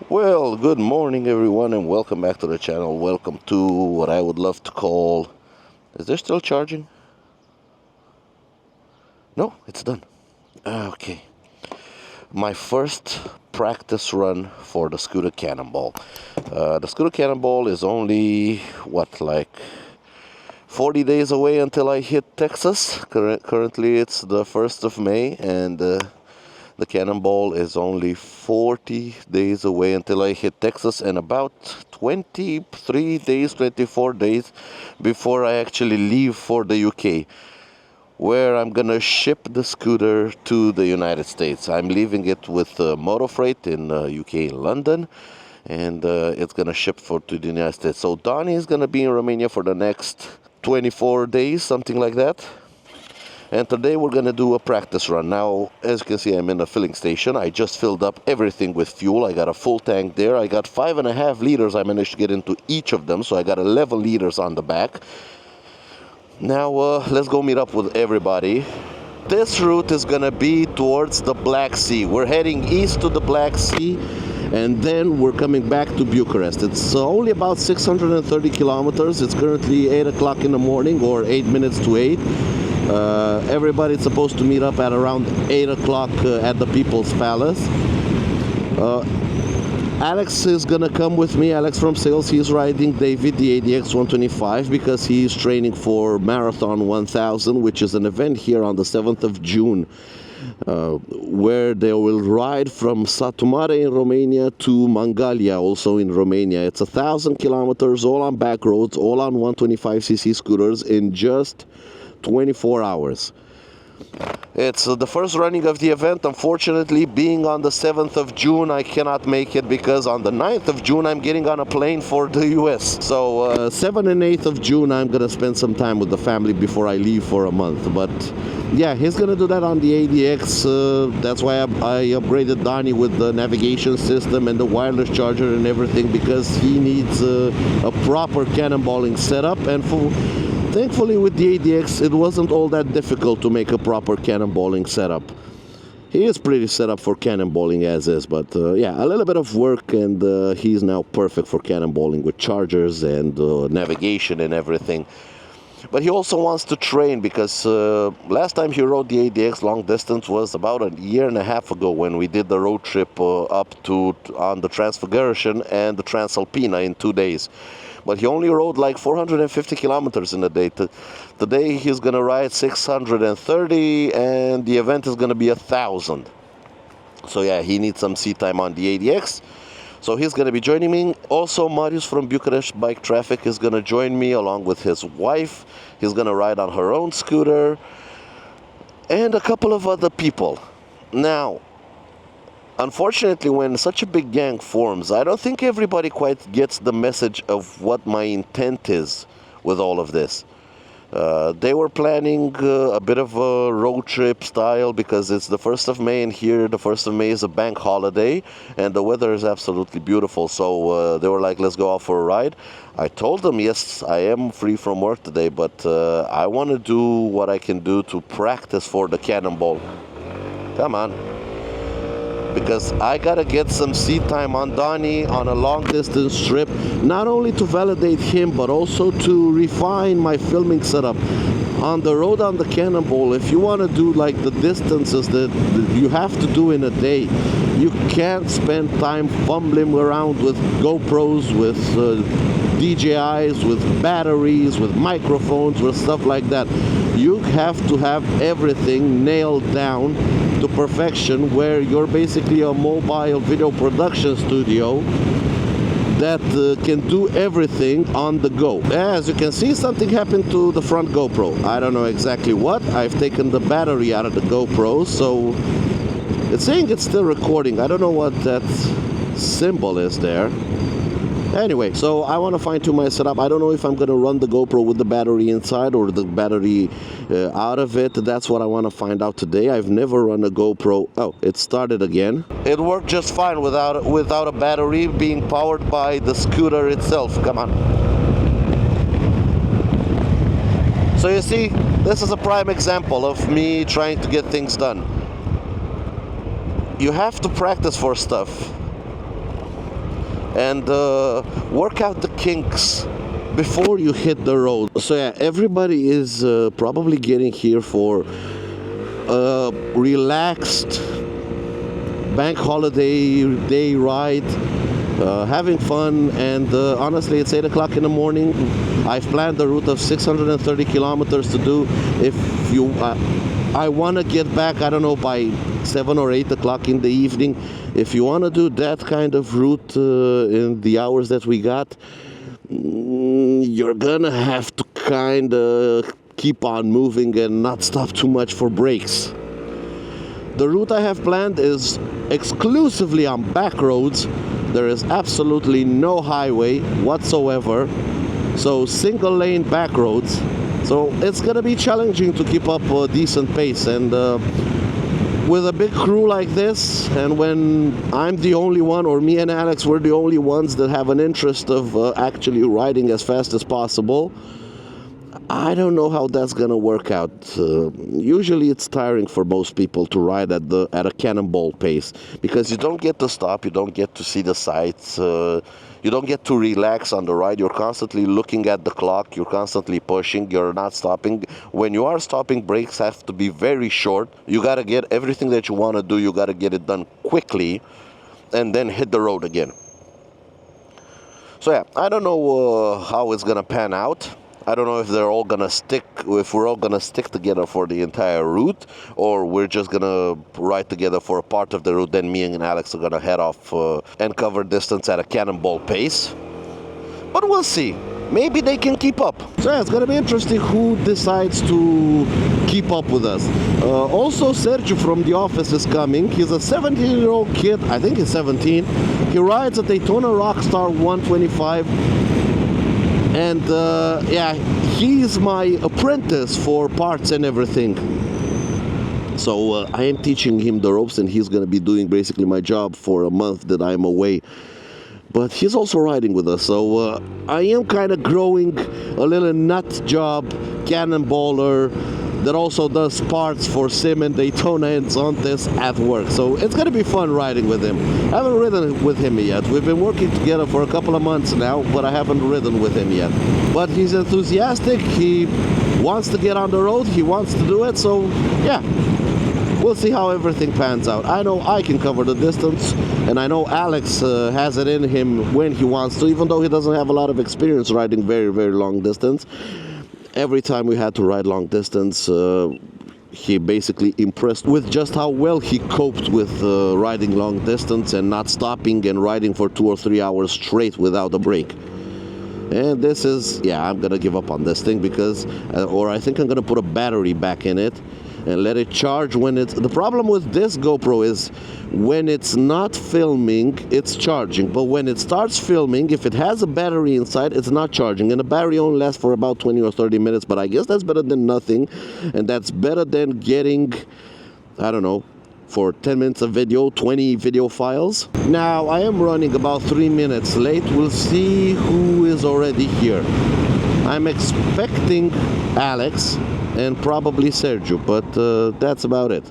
Well, good morning everyone and welcome back to the channel. Welcome to what I would love to call... Is there still charging? No, it's done. Okay. My first practice run for the Scooter Cannonball. The Scooter Cannonball is only, like 40 days away until I hit Texas. Currently it's the 1st of May and the Cannonball is only 40 days away until I hit Texas, and about 23 days, 24 days before I actually leave for the UK, where I'm gonna ship the scooter to the United States. I'm leaving it with Motor Freight in UK in London, and it's gonna ship to the United States. So Donnie is gonna be in Romania for the next 24 days, something like that. And today we're gonna do a practice run. Now, as you can see, I'm in a filling station. I just filled up everything with fuel. I got a full tank there. I got 5.5 liters I managed to get into each of them, so I got 11 liters on the back. Now let's go meet up with everybody. This route is gonna be towards the Black Sea. We're heading east to the Black Sea, and then we're coming back to Bucharest. It's only about 630 kilometers. It's currently 8 o'clock in the morning, or 8 minutes to 8. Everybody's supposed to meet up at around 8 o'clock at the People's Palace. Alex is gonna come with me. Alex from sales, he's riding David, the ADX 125, because he's training for Marathon 1000, which is an event here on the 7th of June, where they will ride from Satu Mare in Romania to Mangalia, also in Romania. It's 1,000 kilometers, all on back roads, all on 125cc scooters in just 24 hours. It's the first running of the event. Unfortunately, being on the 7th of June, I cannot make it because on the 9th of June, I'm getting on a plane for the US. So 7th and 8th of June, I'm going to spend some time with the family before I leave for a month. But yeah, he's going to do that on the ADX. That's why I upgraded Donnie with the navigation system and the wireless charger and everything, because he needs a proper cannonballing setup. And thankfully with the ADX, it wasn't all that difficult to make a proper cannonballing setup. He is pretty set up for cannonballing as is, but yeah, a little bit of work and he's now perfect for cannonballing with chargers and navigation and everything. But he also wants to train because last time he rode the ADX long distance was about a year and a half ago, when we did the road trip up on the Transfiguration and the Transalpina in 2 days. But he only rode like 450 kilometers in a day. Today he's gonna ride 630, and the event is gonna be 1,000. So yeah, he needs some seat time on the ADX. So he's gonna be joining me. Also, Marius from Bucharest Bike Traffic is gonna join me along with his wife. He's gonna ride on her own scooter, and a couple of other people. Now, unfortunately, when such a big gang forms, I don't think everybody quite gets the message of what my intent is with all of this. They were planning a bit of a road trip style because it's the 1st of May, and here the 1st of May is a bank holiday and the weather is absolutely beautiful. So they were like, let's go out for a ride. I told them, yes, I am free from work today, but I want to do what I can do to practice for the Cannonball. Come on. Because I gotta get some seat time on Donnie on a long distance trip, not only to validate him, but also to refine my filming setup. On the road on the Cannonball, if you want to do like the distances that you have to do in a day, you can't spend time fumbling around with GoPros, with DJIs, with batteries, with microphones, with stuff like that. You have to have everything nailed down to perfection, where you're basically a mobile video production studio that can do everything on the go. As you can see, something happened to the front GoPro. I don't know exactly what. I've taken the battery out of the GoPro, so it's saying it's still recording. I don't know what that symbol is there. Anyway, so I want to fine-tune my setup. I don't know if I'm going to run the GoPro with the battery inside or the battery out of it. That's what I want to find out today. I've never run a GoPro. Oh, it started again. It worked just fine without a battery, being powered by the scooter itself. Come on. So you see, this is a prime example of me trying to get things done. You have to practice for stuff. and work out the kinks before you hit the road. So yeah, everybody is probably getting here for a relaxed bank holiday day ride, having fun, and honestly it's 8 o'clock in the morning. I've planned a route of 630 kilometers to do. If you I want to get back, I don't know, by 7 or 8 o'clock in the evening. If you want to do that kind of route in the hours that we got, you're gonna have to kind of keep on moving and not stop too much for breaks. The route I have planned is exclusively on back roads. There is absolutely no highway whatsoever, so single lane back roads. So it's gonna be challenging to keep up a decent pace, and with a big crew like this, and when I'm the only one, or me and Alex, we're the only ones that have an interest of actually riding as fast as possible, I don't know how that's gonna work out. Usually it's tiring for most people to ride at a cannonball pace, because you don't get to stop, you don't get to see the sights, you don't get to relax on the ride. You're constantly looking at the clock, you're constantly pushing, you're not stopping. When you are stopping, breaks have to be very short. You gotta get everything that you want to do, you gotta get it done quickly, and then hit the road again. So yeah, I don't know how it's gonna pan out. I don't know if we're all gonna stick together for the entire route, or we're just gonna ride together for a part of the route. Then me and Alex are gonna head off and cover distance at a cannonball pace. But we'll see. Maybe they can keep up. So yeah, it's gonna be interesting who decides to keep up with us. Also, Sergio from the office is coming. He's a 17-year-old kid. I think he's 17. He rides a Daytona Rockstar 125. And yeah, he's my apprentice for parts and everything. So I am teaching him the ropes, and he's going to be doing basically my job for a month that I'm away. But he's also riding with us, so I am kind of growing a little nut job cannonballer that also does parts for Sim and Daytona and Zontes at work. So it's gonna be fun riding with him. I haven't ridden with him yet. We've been working together for a couple of months now, but I haven't ridden with him yet. But he's enthusiastic, he wants to get on the road, he wants to do it, so yeah. We'll see how everything pans out. I know I can cover the distance, and I know Alex has it in him when he wants to, even though he doesn't have a lot of experience riding very, very long distance. Every time we had to ride long distance, he basically impressed with just how well he coped with riding long distance and not stopping and riding for 2 or 3 hours straight without a break. And this is, yeah, I'm gonna give up on this thing because, or I think I'm gonna put a battery back in it and let it charge when it's... The problem with this GoPro is when it's not filming, it's charging. But when it starts filming, if it has a battery inside, it's not charging. And the battery only lasts for about 20 or 30 minutes. But I guess that's better than nothing. And that's better than getting, I don't know, for 10 minutes of video, 20 video files. Now, I am running about 3 minutes late. We'll see who is already here. I'm expecting Alex and probably Sergio, but that's about it.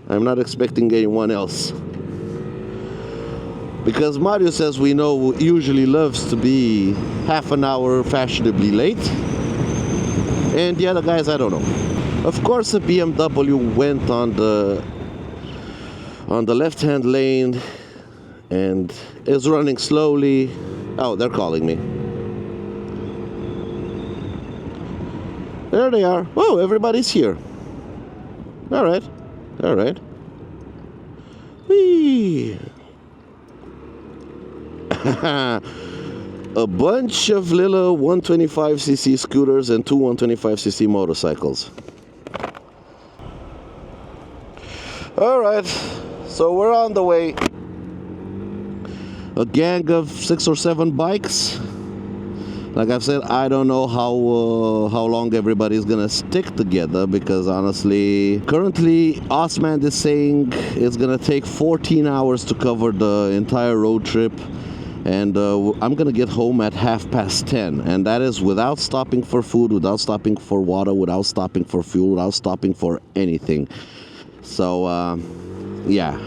I'm not expecting anyone else. Because Marius, as we know, usually loves to be half an hour fashionably late. And the other guys, I don't know. Of course, the BMW went on the left-hand lane and is running slowly. Oh, they're calling me. There they are. Oh, everybody's here. All right. All right. Whee! A bunch of little 125cc scooters and 2 125cc motorcycles. All right. So we're on the way. A gang of 6 or 7 bikes. Like I've said, I don't know how long everybody's gonna stick together, because honestly, currently Osman is saying it's gonna take 14 hours to cover the entire road trip, and I'm gonna get home at 10:30, and that is without stopping for food, without stopping for water, without stopping for fuel, without stopping for anything. So yeah,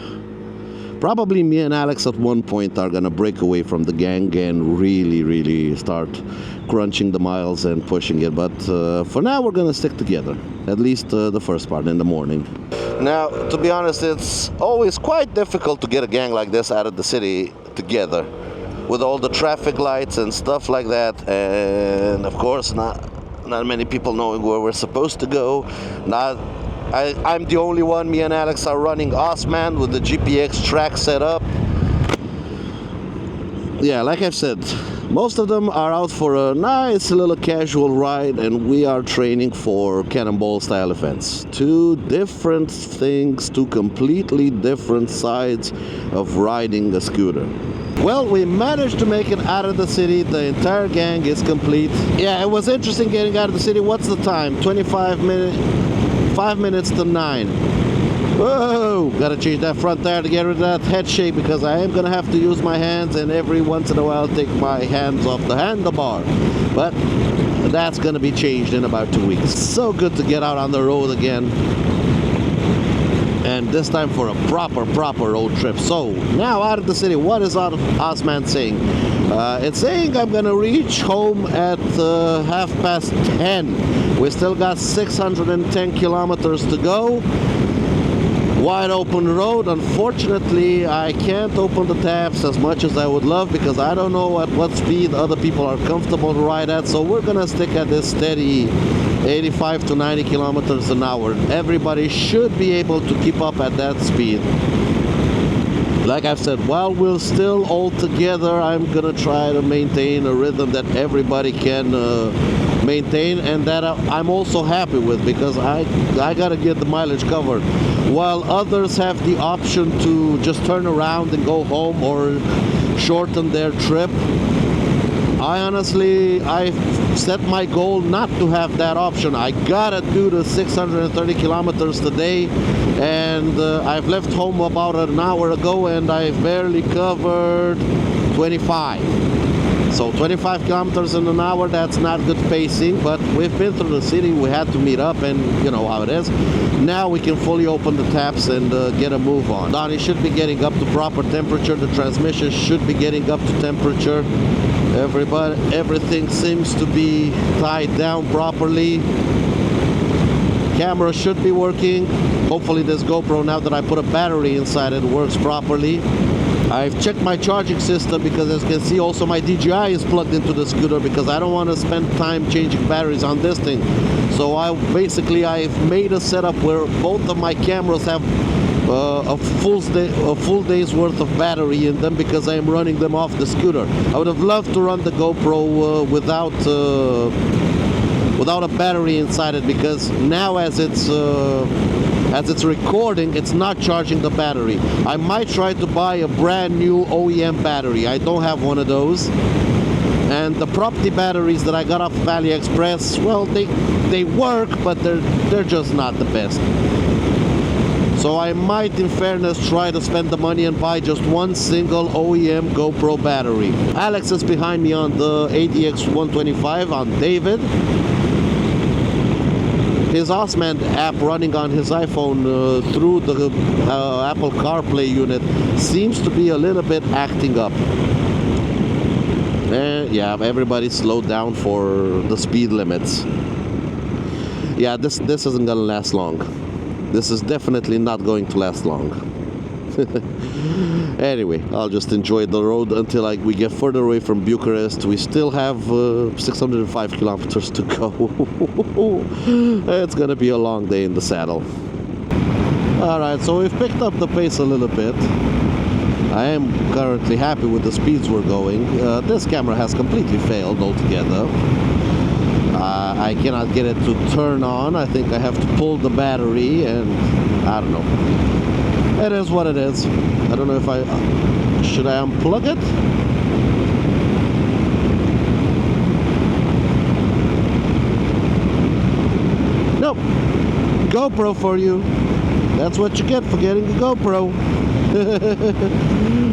Probably me and Alex at one point are gonna break away from the gang and really start crunching the miles and pushing it. But for now, we're gonna stick together. At least the first part in the morning. Now, to be honest, it's always quite difficult to get a gang like this out of the city together, with all the traffic lights and stuff like that, and of course not many people knowing where we're supposed to go. I'm the only one. Me and Alex are running Osman with the GPX track set up. Yeah, like I've said, most of them are out for a nice little casual ride, and we are training for cannonball style events. Two different things, two completely different sides of riding a scooter. Well, we managed to make it out of the city. The entire gang is complete. Yeah, it was interesting getting out of the city. What's the time? 5 minutes to 9. Whoa! Gotta change that front tire to get rid of that head shake, because I am gonna have to use my hands and every once in a while take my hands off the handlebar. But that's gonna be changed in about 2 weeks. So good to get out on the road again. And this time for a proper road trip. So now out of the city, what is Osman saying? It's saying I'm gonna reach home at 10:30. We still got 610 kilometers to go. Wide open road. Unfortunately, I can't open the taps as much as I would love, because I don't know at what speed other people are comfortable to ride at. So we're gonna stick at this steady 85 to 90 kilometers an hour. Everybody should be able to keep up at that speed. Like I've said, while we're still all together, I'm gonna try to maintain a rhythm that everybody can maintain, and that I'm also happy with, because I gotta get the mileage covered. While others have the option to just turn around and go home or shorten their trip, I set my goal not to have that option. I gotta do the 630 kilometers today, and I've left home about an hour ago and I've barely covered 25. So 25 kilometers in an hour, that's not good pacing, but we've been through the city, we had to meet up, and you know how it is. Now we can fully open the taps and get a move on. Donnie should be getting up to proper temperature, the transmission should be getting up to temperature. Everything seems to be tied down properly. Camera should be working. Hopefully this GoPro, now that I put a battery inside it, works properly. I've checked my charging system, because as you can see also my DJI is plugged into the scooter, because I don't want to spend time changing batteries on this thing. So I've made a setup where both of my cameras have a full day's worth of battery in them, because I am running them off the scooter. I would have loved to run the GoPro without a battery inside it, because now as it's recording, it's not charging the battery. I might try to buy a brand new OEM battery. I don't have one of those. And the property batteries that I got off of AliExpress, well, they work, but they're just not the best. So I might, in fairness, try to spend the money and buy just one single OEM GoPro battery. Alex is behind me on the ADX 125 on David. His Osman app running on his iPhone through the Apple CarPlay unit seems to be a little bit acting up. And yeah, everybody slowed down for the speed limits. Yeah, this isn't gonna last long. This is definitely not going to last long. Anyway, I'll just enjoy the road until we get further away from Bucharest. We still have 605 kilometers to go. It's gonna be a long day in the saddle. Alright, so we've picked up the pace a little bit. I am currently happy with the speeds we're going. This camera has completely failed altogether. I cannot get it to turn on. I think I have to pull the battery, and I don't know. It is what it is. I don't know if should I unplug it? Nope. GoPro for you. That's what you get for getting a GoPro.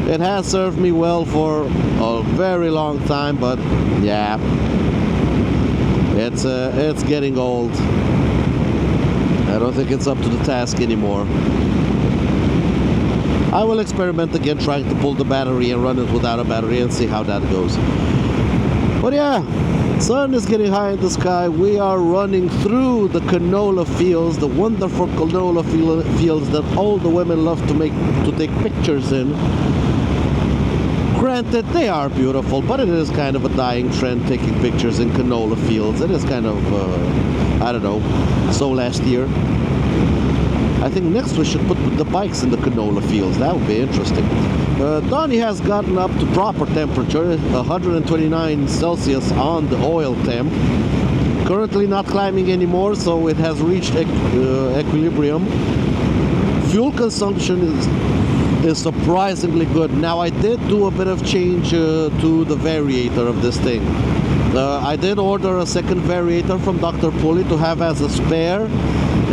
It has served me well for a very long time, but yeah, it's getting old. I don't think it's up to the task anymore. I will experiment again trying to pull the battery and run it without a battery and see how that goes. But yeah, sun is getting high in the sky. We are running through the canola fields, the wonderful canola fields that all the women love to take pictures in. Granted, they are beautiful, but it is kind of a dying trend, taking pictures in canola fields. It is kind of, I don't know, so last year. I think next we should put the bikes in the canola fields. That would be interesting. Donnie has gotten up to proper temperature, 129 Celsius on the oil temp. Currently not climbing anymore, so it has reached equilibrium. Fuel consumption is surprisingly good. Now I did do a bit of change to the variator of this thing. I did order a second variator from Dr. Pulley to have as a spare,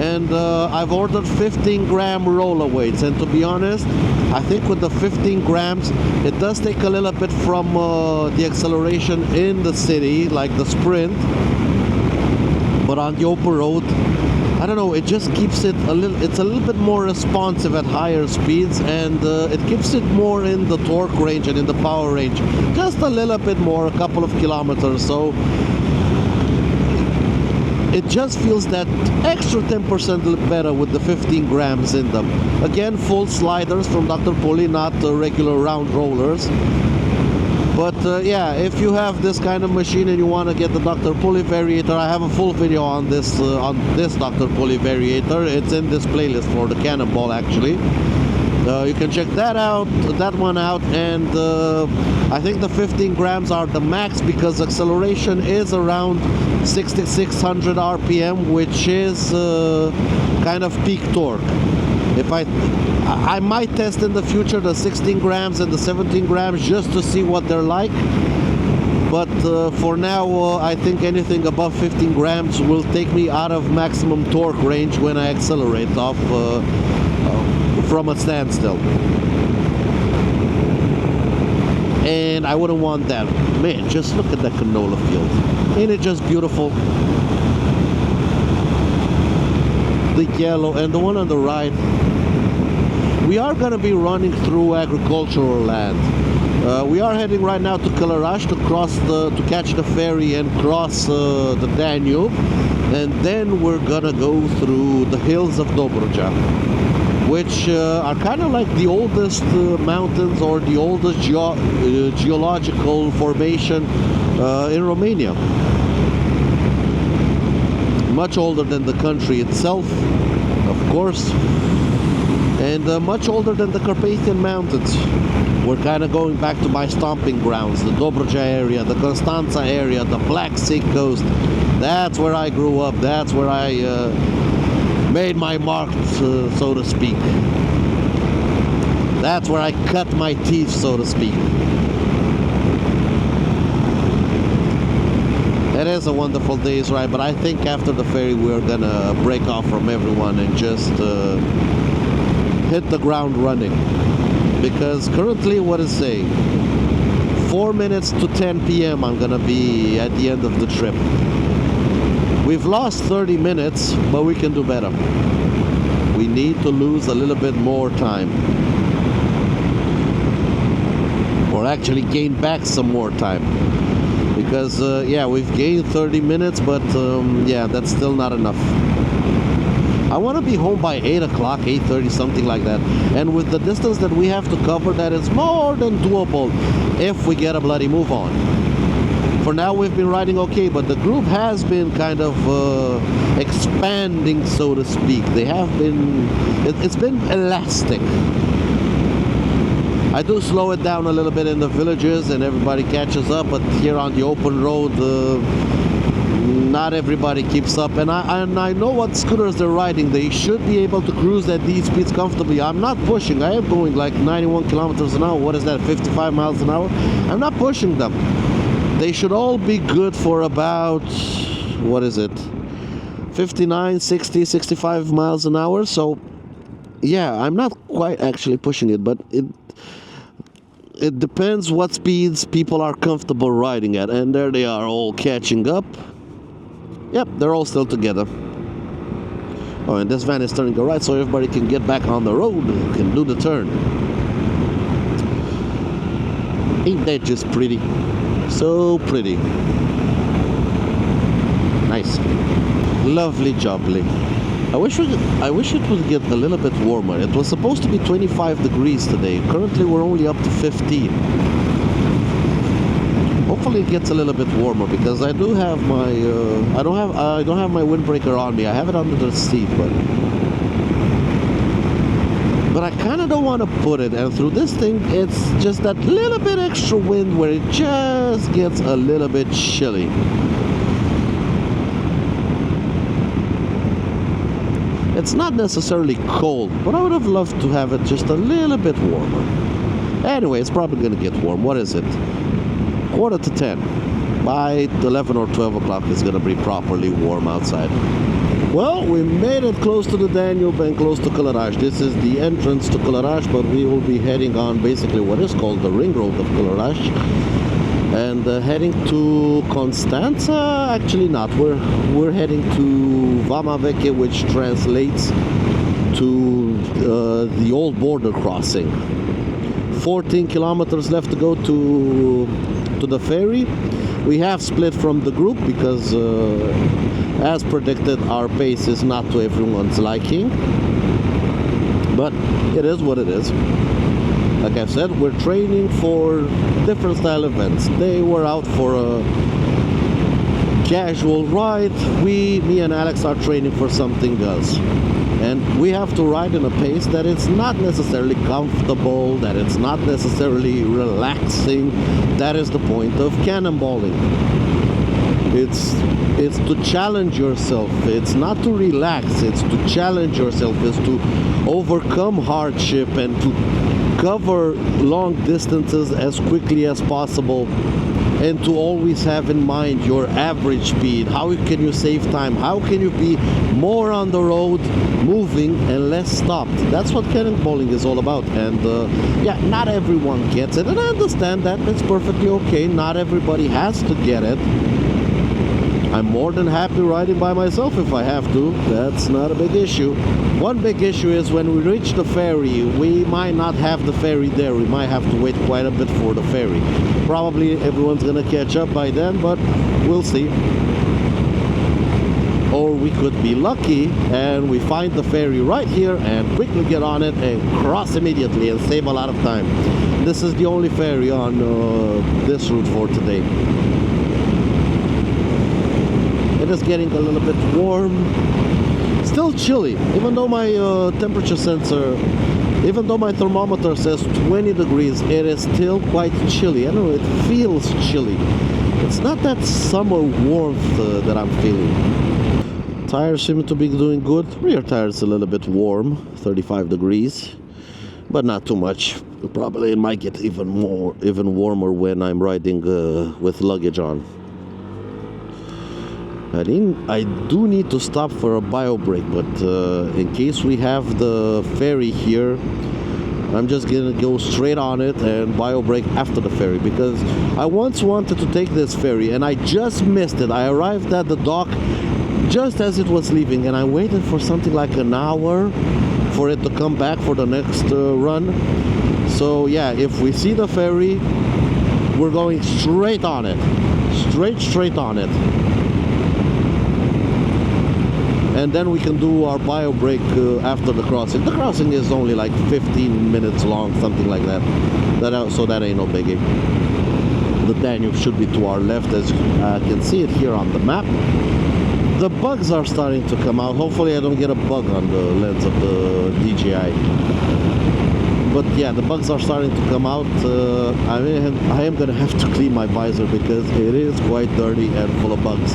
and I've ordered 15 gram roller weights, and to be honest, I think with the 15 grams it does take a little bit from the acceleration in the city, like the sprint, but on the open road, I don't know, it just keeps it it's a little bit more responsive at higher speeds, and it keeps it more in the torque range and in the power range, just a little bit more, a couple of kilometers. So it just feels that extra 10% better with the 15 grams in them. Again, full sliders from Dr. Pulley, not regular round rollers. But yeah, if you have this kind of machine and you want to get the Dr. Pulley variator, I have a full video on this Dr. Pulley variator. It's in this playlist for the Cannonball, actually. You can check that one out, and I think the 15 grams are the max because acceleration is around 6600 RPM, which is kind of peak torque. If I might test in the future the 16 grams and the 17 grams just to see what they're like, but for now I think anything above 15 grams will take me out of maximum torque range when I accelerate off from a standstill, and I wouldn't want that. Man, just look at that canola field. Ain't it just beautiful? The yellow, and the one on the right, we are going to be running through agricultural land. We are heading right now to Călăraș to catch the ferry and cross the Danube, and then we're gonna go through the hills of Dobrogea, which are kind of like the oldest mountains or the oldest geological formation in Romania. Much older than the country itself, of course, and much older than the Carpathian Mountains. We're kind of going back to my stomping grounds, the Dobrogea area, the Constanța area, the Black Sea coast. That's where I grew up. That's where I made my marks, so to speak. That's where I cut my teeth, so to speak. It is a wonderful day's ride, but I think after the ferry we're gonna break off from everyone and just hit the ground running. Because currently, what is say, 4 minutes to 10 p.m. I'm gonna be at the end of the trip. We've lost 30 minutes, but we can do better. We need to lose a little bit more time. Or actually gain back some more time. Because, yeah, we've gained 30 minutes, but yeah, that's still not enough. I want to be home by 8 o'clock, 8:30, something like that. And with the distance that we have to cover, that is more than doable if we get a bloody move on. For now, we've been riding okay, but the group has been kind of expanding, so to speak. They have been, it's been elastic. I do slow it down a little bit in the villages and everybody catches up, but here on the open road, not everybody keeps up. And I know what scooters they're riding. They should be able to cruise at these speeds comfortably. I'm not pushing. I am going like 91 kilometers an hour. What is that, 55 miles an hour? I'm not pushing them. They should all be good for about, what is it, 59, 60, 65 miles an hour. So yeah, I'm not quite actually pushing it, but it depends what speeds people are comfortable riding at. And there they are, all catching up. Yep, they're all still together. Oh, and this van is turning right, so everybody can get back on the road and can do the turn. Ain't that just pretty? So pretty. Nice. Lovely jubbly. I wish it would get a little bit warmer. It was supposed to be 25 degrees today. Currently we're only up to 15. Hopefully it gets a little bit warmer because I do have my I don't have my windbreaker on me. I have it under the seat, but I kind of don't want to put it, and through this thing it's just that little bit extra wind where it just gets a little bit chilly. It's not necessarily cold, but I would have loved to have it just a little bit warmer. Anyway, it's probably going to get warm. What is it? 9:45. By 11 or 12 o'clock it's going to be properly warm outside. Well, we made it close to the Danube and close to Călăraș. This is the entrance to Călăraș, but we will be heading on basically what is called the ring road of Călăraș. And heading to Constanța, actually not. We're heading to Vama Veche, which translates to the old border crossing. 14 kilometers left to go to the ferry. We have split from the group because as predicted our pace is not to everyone's liking, but it is what it is. Like I said, we're training for different style events. They were out for a casual ride. Me and Alex are training for something else. And we have to ride in a pace that it's not necessarily comfortable, that it's not necessarily relaxing. That is the point of cannonballing. It's to challenge yourself. It's not to relax, it's to challenge yourself. It's to overcome hardship and to cover long distances as quickly as possible, and to always have in mind your average speed. How can you save time? How can you be more on the road, moving and less stopped? That's what cannonballing is all about. And yeah, not everyone gets it, and I understand that. It's perfectly okay. Not everybody has to get it. I'm more than happy riding by myself if I have to. That's not a big issue. One big issue is when we reach the ferry, we might not have the ferry there. We might have to wait quite a bit for the ferry. Probably everyone's gonna catch up by then, but we'll see. Or we could be lucky and we find the ferry right here and quickly get on it and cross immediately and save a lot of time. This is the only ferry on this route for today. It is getting a little bit warm, still chilly, even though my temperature sensor, even though my thermometer says 20 degrees, it is still quite chilly. I don't know, it feels chilly. It's not that summer warmth that I'm feeling. Tires seem to be doing good. Rear tires a little bit warm, 35 degrees, but not too much. Probably it might get even warmer when I'm riding with luggage on. I do need to stop for a bio break, but in case we have the ferry here, I'm just gonna go straight on it and bio break after the ferry, because I once wanted to take this ferry and I just missed it. I arrived at the dock just as it was leaving, and I waited for something like an hour for it to come back for the next run. So yeah, if we see the ferry, we're going straight on it, straight on it. And then we can do our bio break after the crossing. The crossing is only like 15 minutes long, something like that. So that ain't no biggie. The Danube should be to our left, as you can see it here on the map. The bugs are starting to come out. Hopefully I don't get a bug on the lens of the DJI. But yeah, the bugs are starting to come out. I am gonna have to clean my visor because it is quite dirty and full of bugs.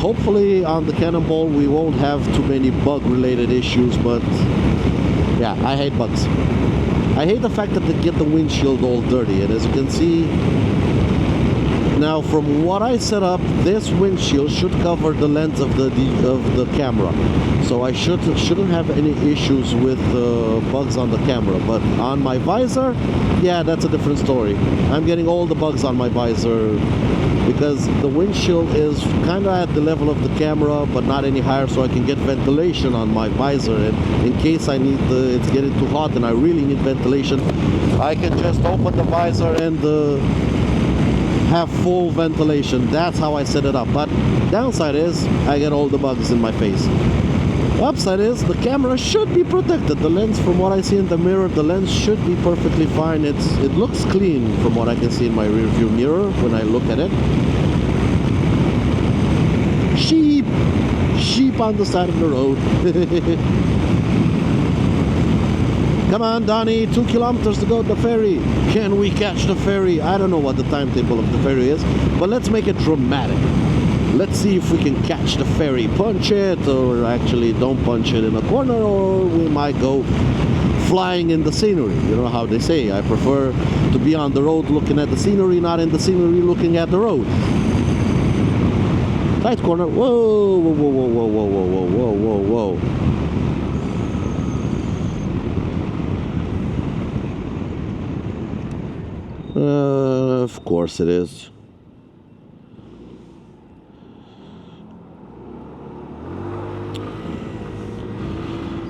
Hopefully on the Cannonball we won't have too many bug related issues, but yeah, I hate bugs. I hate the fact that they get the windshield all dirty, and as you can see now, from what I set up, this windshield should cover the lens of the camera, so I shouldn't have any issues with bugs on the camera. But on my visor, yeah, that's a different story. I'm getting all the bugs on my visor because the windshield is kind of at the level of the camera, but not any higher, so I can get ventilation on my visor. And in case I need it's getting too hot and I really need ventilation, I can just open the visor and have full ventilation. That's how I set it up. But downside is I get all the bugs in my face. Upside is the camera should be protected. The lens, from what I see in the mirror, the lens should be perfectly fine. It looks clean from what I can see in my rear view mirror when I look at it. Sheep on the side of the road. Come on, Donnie, 2 kilometers to go to the ferry. Can we catch the ferry? I don't know what the timetable of the ferry is, but let's make it dramatic. Let's see if we can catch the ferry, punch it, or actually don't punch it in a corner, or we might go flying in the scenery. You know how they say, I prefer to be on the road looking at the scenery, not in the scenery looking at the road. Tight corner. Whoa, whoa, whoa, whoa, whoa, whoa, whoa, whoa, whoa, whoa. Of course it is.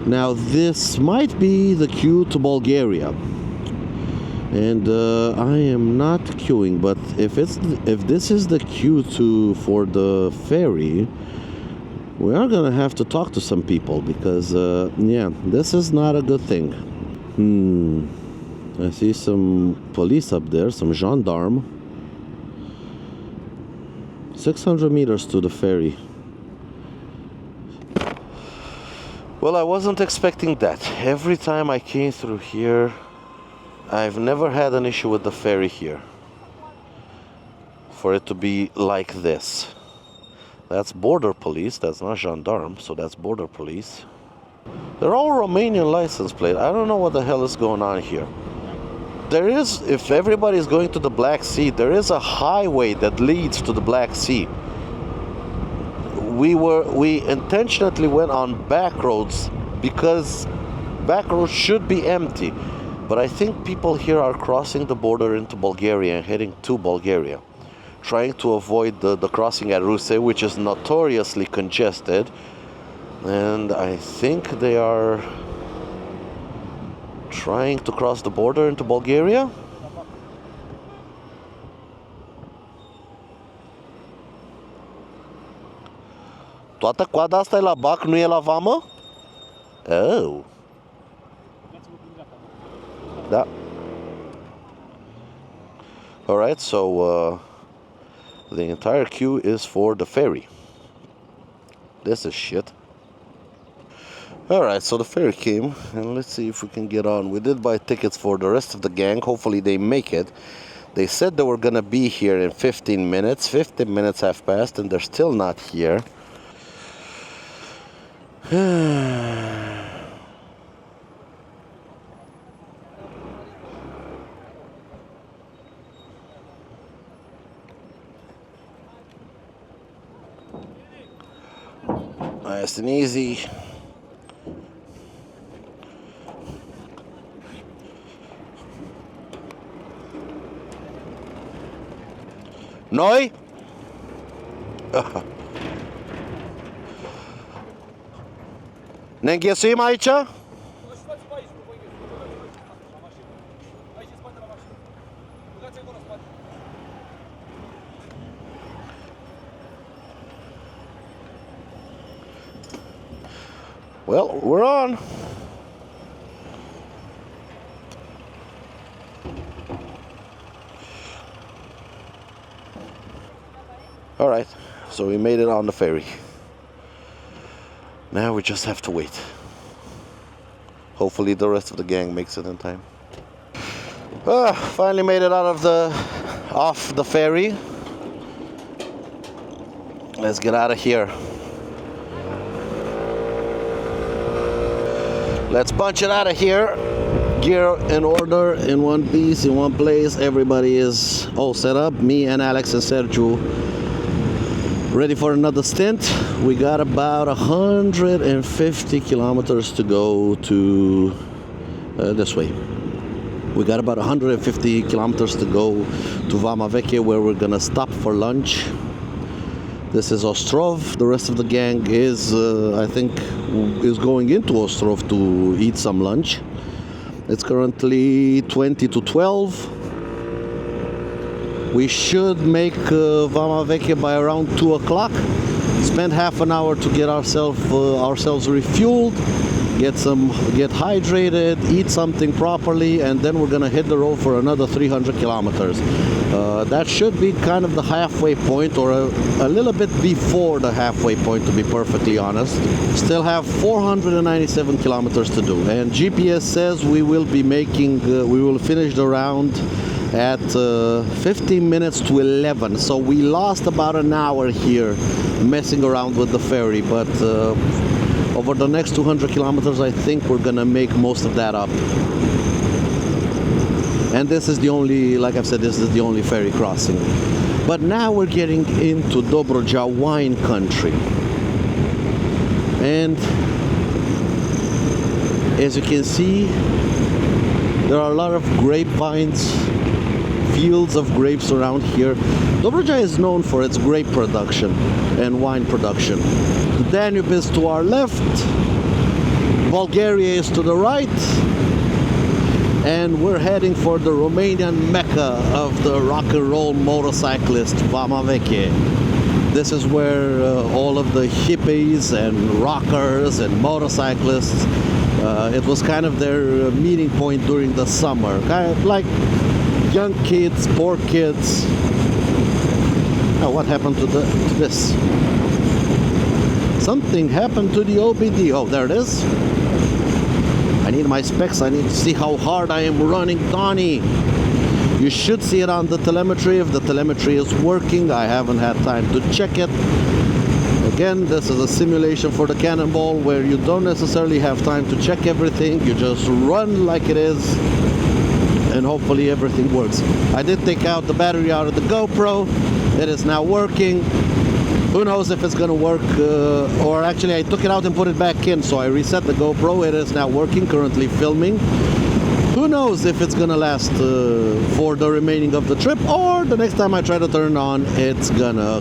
Now this might be the queue to Bulgaria, and I am not queuing. But if this is the queue for the ferry, we are gonna have to talk to some people because yeah, this is not a good thing. I see some police up there, some gendarme. 600 meters to the ferry. Well, I wasn't expecting that. Every time I came through here, I've never had an issue with the ferry here. For it to be like this. That's border police, that's not gendarme, so that's border police. They're all Romanian license plate. I don't know what the hell is going on here. There is, if everybody's going to the Black Sea, there is a highway that leads to the Black Sea. We intentionally went on back roads because back roads should be empty. But I think people here are crossing the border into Bulgaria and heading to Bulgaria, trying to avoid the crossing at Ruse, which is notoriously congested. And I think they are trying to cross the border into Bulgaria. Toată coada asta e la bac, nu e la vamă? Oh. Da. Alright, so the entire queue is for the ferry. This is shit. Alright, so the ferry came, and let's see if we can get on. We did buy tickets for the rest of the gang. Hopefully they make it. They said they were gonna be here in 15 minutes. 15 minutes have passed and they're still not here. Nice and easy. Noi? Ne înghesuim aici? Well, we're on. All right, so we made it on the ferry. Now we just have to wait. Hopefully the rest of the gang makes it in time. Finally made it out of off the ferry. Let's get out of here. Let's bunch it out of here. Gear in order, in one piece, in one place. Everybody is all set up. Me and Alex and Sergio ready for another stint. We got about 150 kilometers to go to this way. We got about 150 kilometers to go to Vama Veche, where we're gonna stop for lunch. This is Ostrov. The rest of the gang is, I think, is going into Ostrov to eat some lunch. It's currently 20 to 12. We should make Vama Veche by around 2 o'clock. Spend half an hour to get ourselves refueled, get hydrated, eat something properly, and then we're gonna hit the road for another 300 kilometers. That should be kind of the halfway point, or a little bit before the halfway point, to be perfectly honest. Still have 497 kilometers to do, and GPS says we will be making, we will finish the round at 15 minutes to 11. So we lost about an hour here messing around with the ferry, but over the next 200 kilometers I think we're gonna make most of that up. And this is the only, like I've said, this is the only ferry crossing. But now we're getting into Dobroja wine country, and as you can see, there are a lot of grapevines, fields of grapes around here. Dobroja is known for its grape production and wine production. The Danube is to our left, Bulgaria is to the right, and we're heading for the Romanian mecca of the rock and roll motorcyclist, Vama Veche. This is where all of the hippies and rockers and motorcyclists, it was kind of their meeting point during the summer, kind of like young kids, poor kids. Oh, what happened to this? Something happened to the OBD. Oh, there it is. I need my specs. I need to see how hard I am running Donnie. You should see it on the telemetry if the telemetry is working. I haven't had time to check it. Again, this is a simulation for the Cannonball where you don't necessarily have time to check everything. You just run like it is, and hopefully everything works. I did take out the battery out of the GoPro. It is now working. Who knows if it's gonna work, or actually I took it out and put it back in, so I reset the GoPro. It is now working, currently filming. Who knows if it's gonna last for the remaining of the trip, or the next time I try to turn on, it's gonna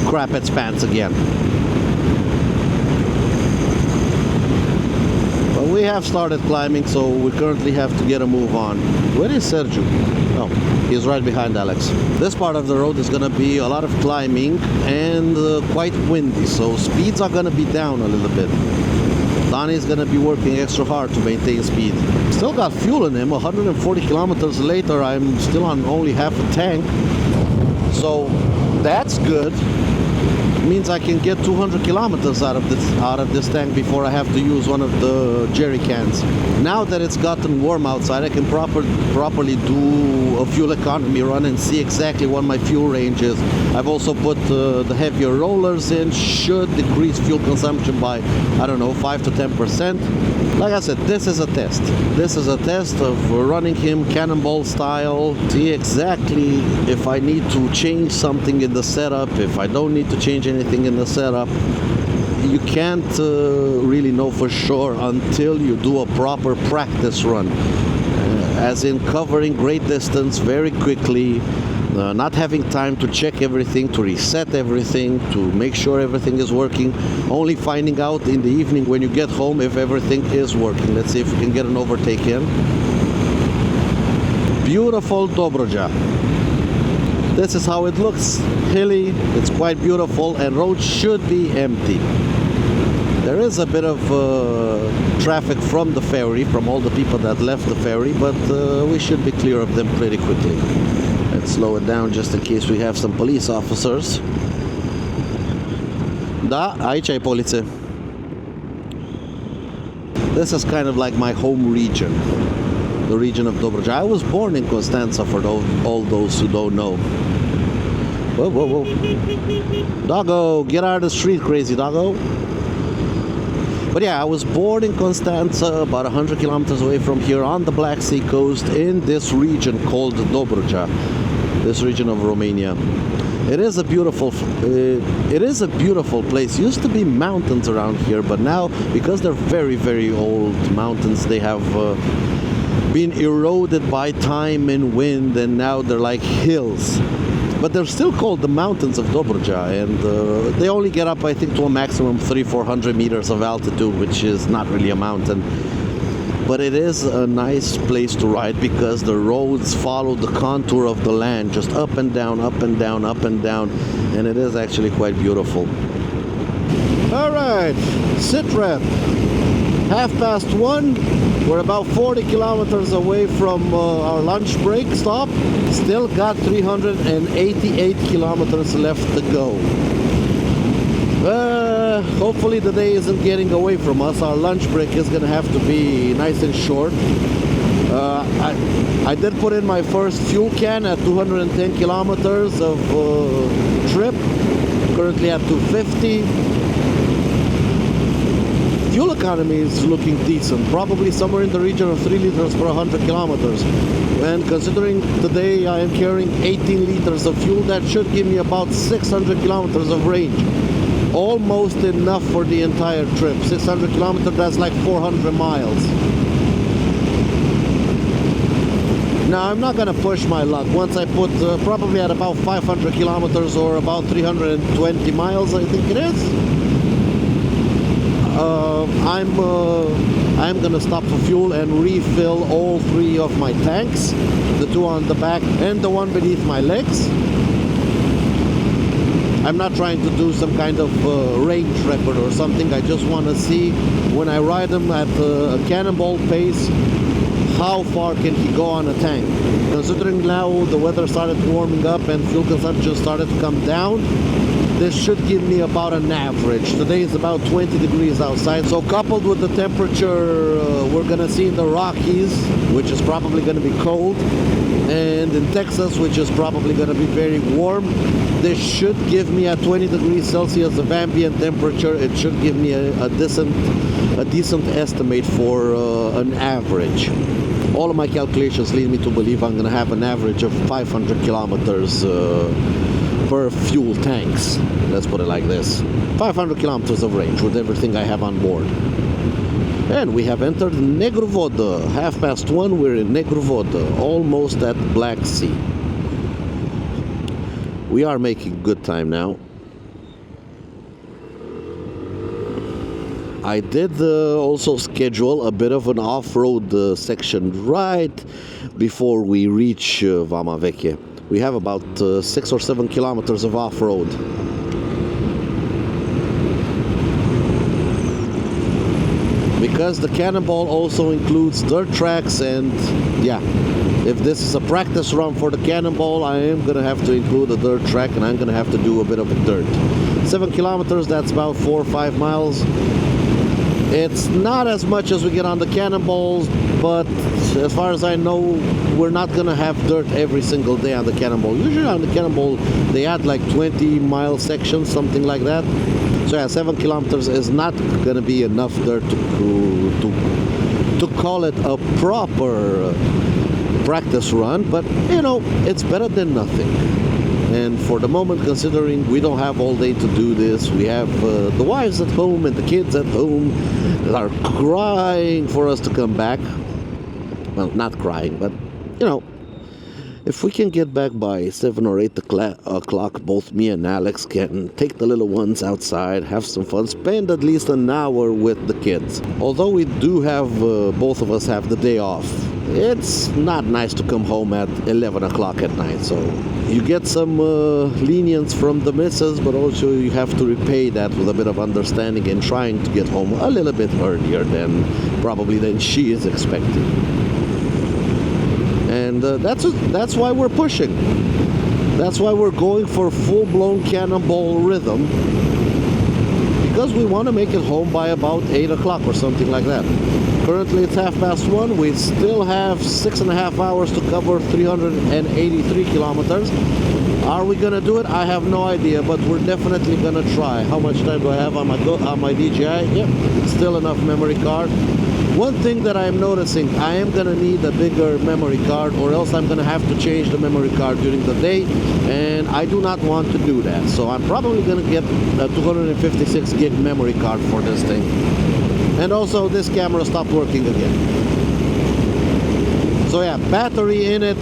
crap its pants again. We have started climbing, so we currently have to get a move on. Where is Sergio? Oh, he's right behind Alex. This part of the road is going to be a lot of climbing and quite windy, so speeds are going to be down a little bit. Donnie is going to be working extra hard to maintain speed. Still got fuel in him. 140 kilometers later, I'm still on only half a tank, so that's good. Means I can get 200 kilometers out of this tank before I have to use one of the jerry cans. Now that it's gotten warm outside, I can properly do a fuel economy run and see exactly what my fuel range is. I've also put the heavier rollers in, should decrease fuel consumption by, I don't know, 5 to 10%. Like I said, this is a test. This is a test of running him Cannonball style. See exactly if I need to change something in the setup, if I don't need to change anything in the setup. You can't really know for sure until you do a proper practice run, as in covering great distance very quickly, not having time to check everything, to reset everything, to make sure everything is working, only finding out in the evening when you get home if everything is working. Let's see if we can get an overtake in. Beautiful Dobroja. This is how it looks. Hilly, it's quite beautiful, and roads should be empty. There is a bit of traffic from the ferry, from all the people that left the ferry, but we should be clear of them pretty quickly. Let's slow it down just in case we have some police officers. Da, aici ai poliție. This is kind of like my home region, the region of Dobroja. I was born in Constanța, for all those who don't know. Whoa, whoa, whoa. Doggo, get out of the street, crazy doggo. But yeah, I was born in Constanța, about 100 kilometers away from here on the Black Sea coast, in this region called Dobroja, this region of Romania. It is a beautiful place. Used to be mountains around here, but now, because they're very, very old mountains, they have been eroded by time and wind, and now they're like hills. But they're still called the mountains of Dobroja, and they only get up, I think, to a maximum 300-400 meters of altitude, which is not really a mountain. but it is a nice place to ride because the roads follow the contour of the land, just up and down, up and down, up and down, and it is actually quite beautiful. All right, sit rep. 1:30. We're about 40 kilometers away from our lunch break stop. Still got 388 kilometers left to go. Hopefully the day isn't getting away from us. Our lunch break is gonna have to be nice and short. I did put in my first fuel can at 210 kilometers of trip. Currently at 250. Fuel economy is looking decent, probably somewhere in the region of 3 liters per 100 kilometers. And considering today I am carrying 18 liters of fuel, that should give me about 600 kilometers of range. Almost enough for the entire trip. 600 kilometers, that's like 400 miles. Now I'm not gonna push my luck. Once I put probably at about 500 kilometers or about 320 miles, I think it is. I'm gonna stop for fuel and refill all 3 of my tanks, the 2 on the back and the one beneath my legs. I'm not trying to do some kind of range record or something. I just want to see, when I ride them at a cannonball pace, how far can he go on a tank. Considering now the weather started warming up and fuel consumption started to come down, this should give me about an average. Today is about 20 degrees outside, so coupled with the temperature we're gonna see in the Rockies, which is probably gonna be cold, and in Texas, which is probably gonna be very warm, this should give me at 20 degrees Celsius of ambient temperature. It should give me a decent estimate for an average. All of my calculations lead me to believe I'm gonna have an average of 500 kilometers per fuel tanks. Let's put it like this. 500 kilometers of range with everything I have on board. And we have entered Negru Vodă. 1:30, we're in Negru Vodă, almost at Black Sea. We are making good time now. I did also schedule a bit of an off-road section right before we reach Vama Veche. We have about 6 or 7 kilometers of off-road. Because the Cannonball also includes dirt tracks, and yeah, if this is a practice run for the Cannonball, I am going to have to include a dirt track, and I'm going to have to do a bit of dirt. 7 kilometers, that's about 4 or 5 miles. It's not as much as we get on the Cannonballs, but as far as I know, we're not going to have dirt every single day on the Cannonball. Usually on the Cannonball, they add like 20-mile sections, something like that. So yeah, 7 kilometers is not going to be enough dirt to call it a proper practice run, but you know, it's better than nothing. And for the moment, considering we don't have all day to do this, we have the wives at home and the kids at home that are crying for us to come back. Well, not crying, but you know, if we can get back by 7 or 8 o'clock, both me and Alex can take the little ones outside, have some fun, spend at least an hour with the kids. Although we do have, both of us have the day off, it's not nice to come home at 11 o'clock at night. So you get some lenience from the missus, but also you have to repay that with a bit of understanding and trying to get home a little bit earlier than she is expecting. And that's why we're pushing. That's why we're going for full-blown Cannonball rhythm, because we want to make it home by about 8 o'clock or something like that. Currently it's 1:30. We still have 6.5 hours to cover 383 kilometers. Are we gonna do it? I have no idea, but we're definitely gonna try. How much time do I have on my DJI? Yep, still enough memory card. One thing that I'm noticing, I am gonna need a bigger memory card, or else I'm gonna have to change the memory card during the day, and I do not want to do that. So I'm probably gonna get a 256 gig memory card for this thing. And also this camera stopped working again. So yeah, battery in it,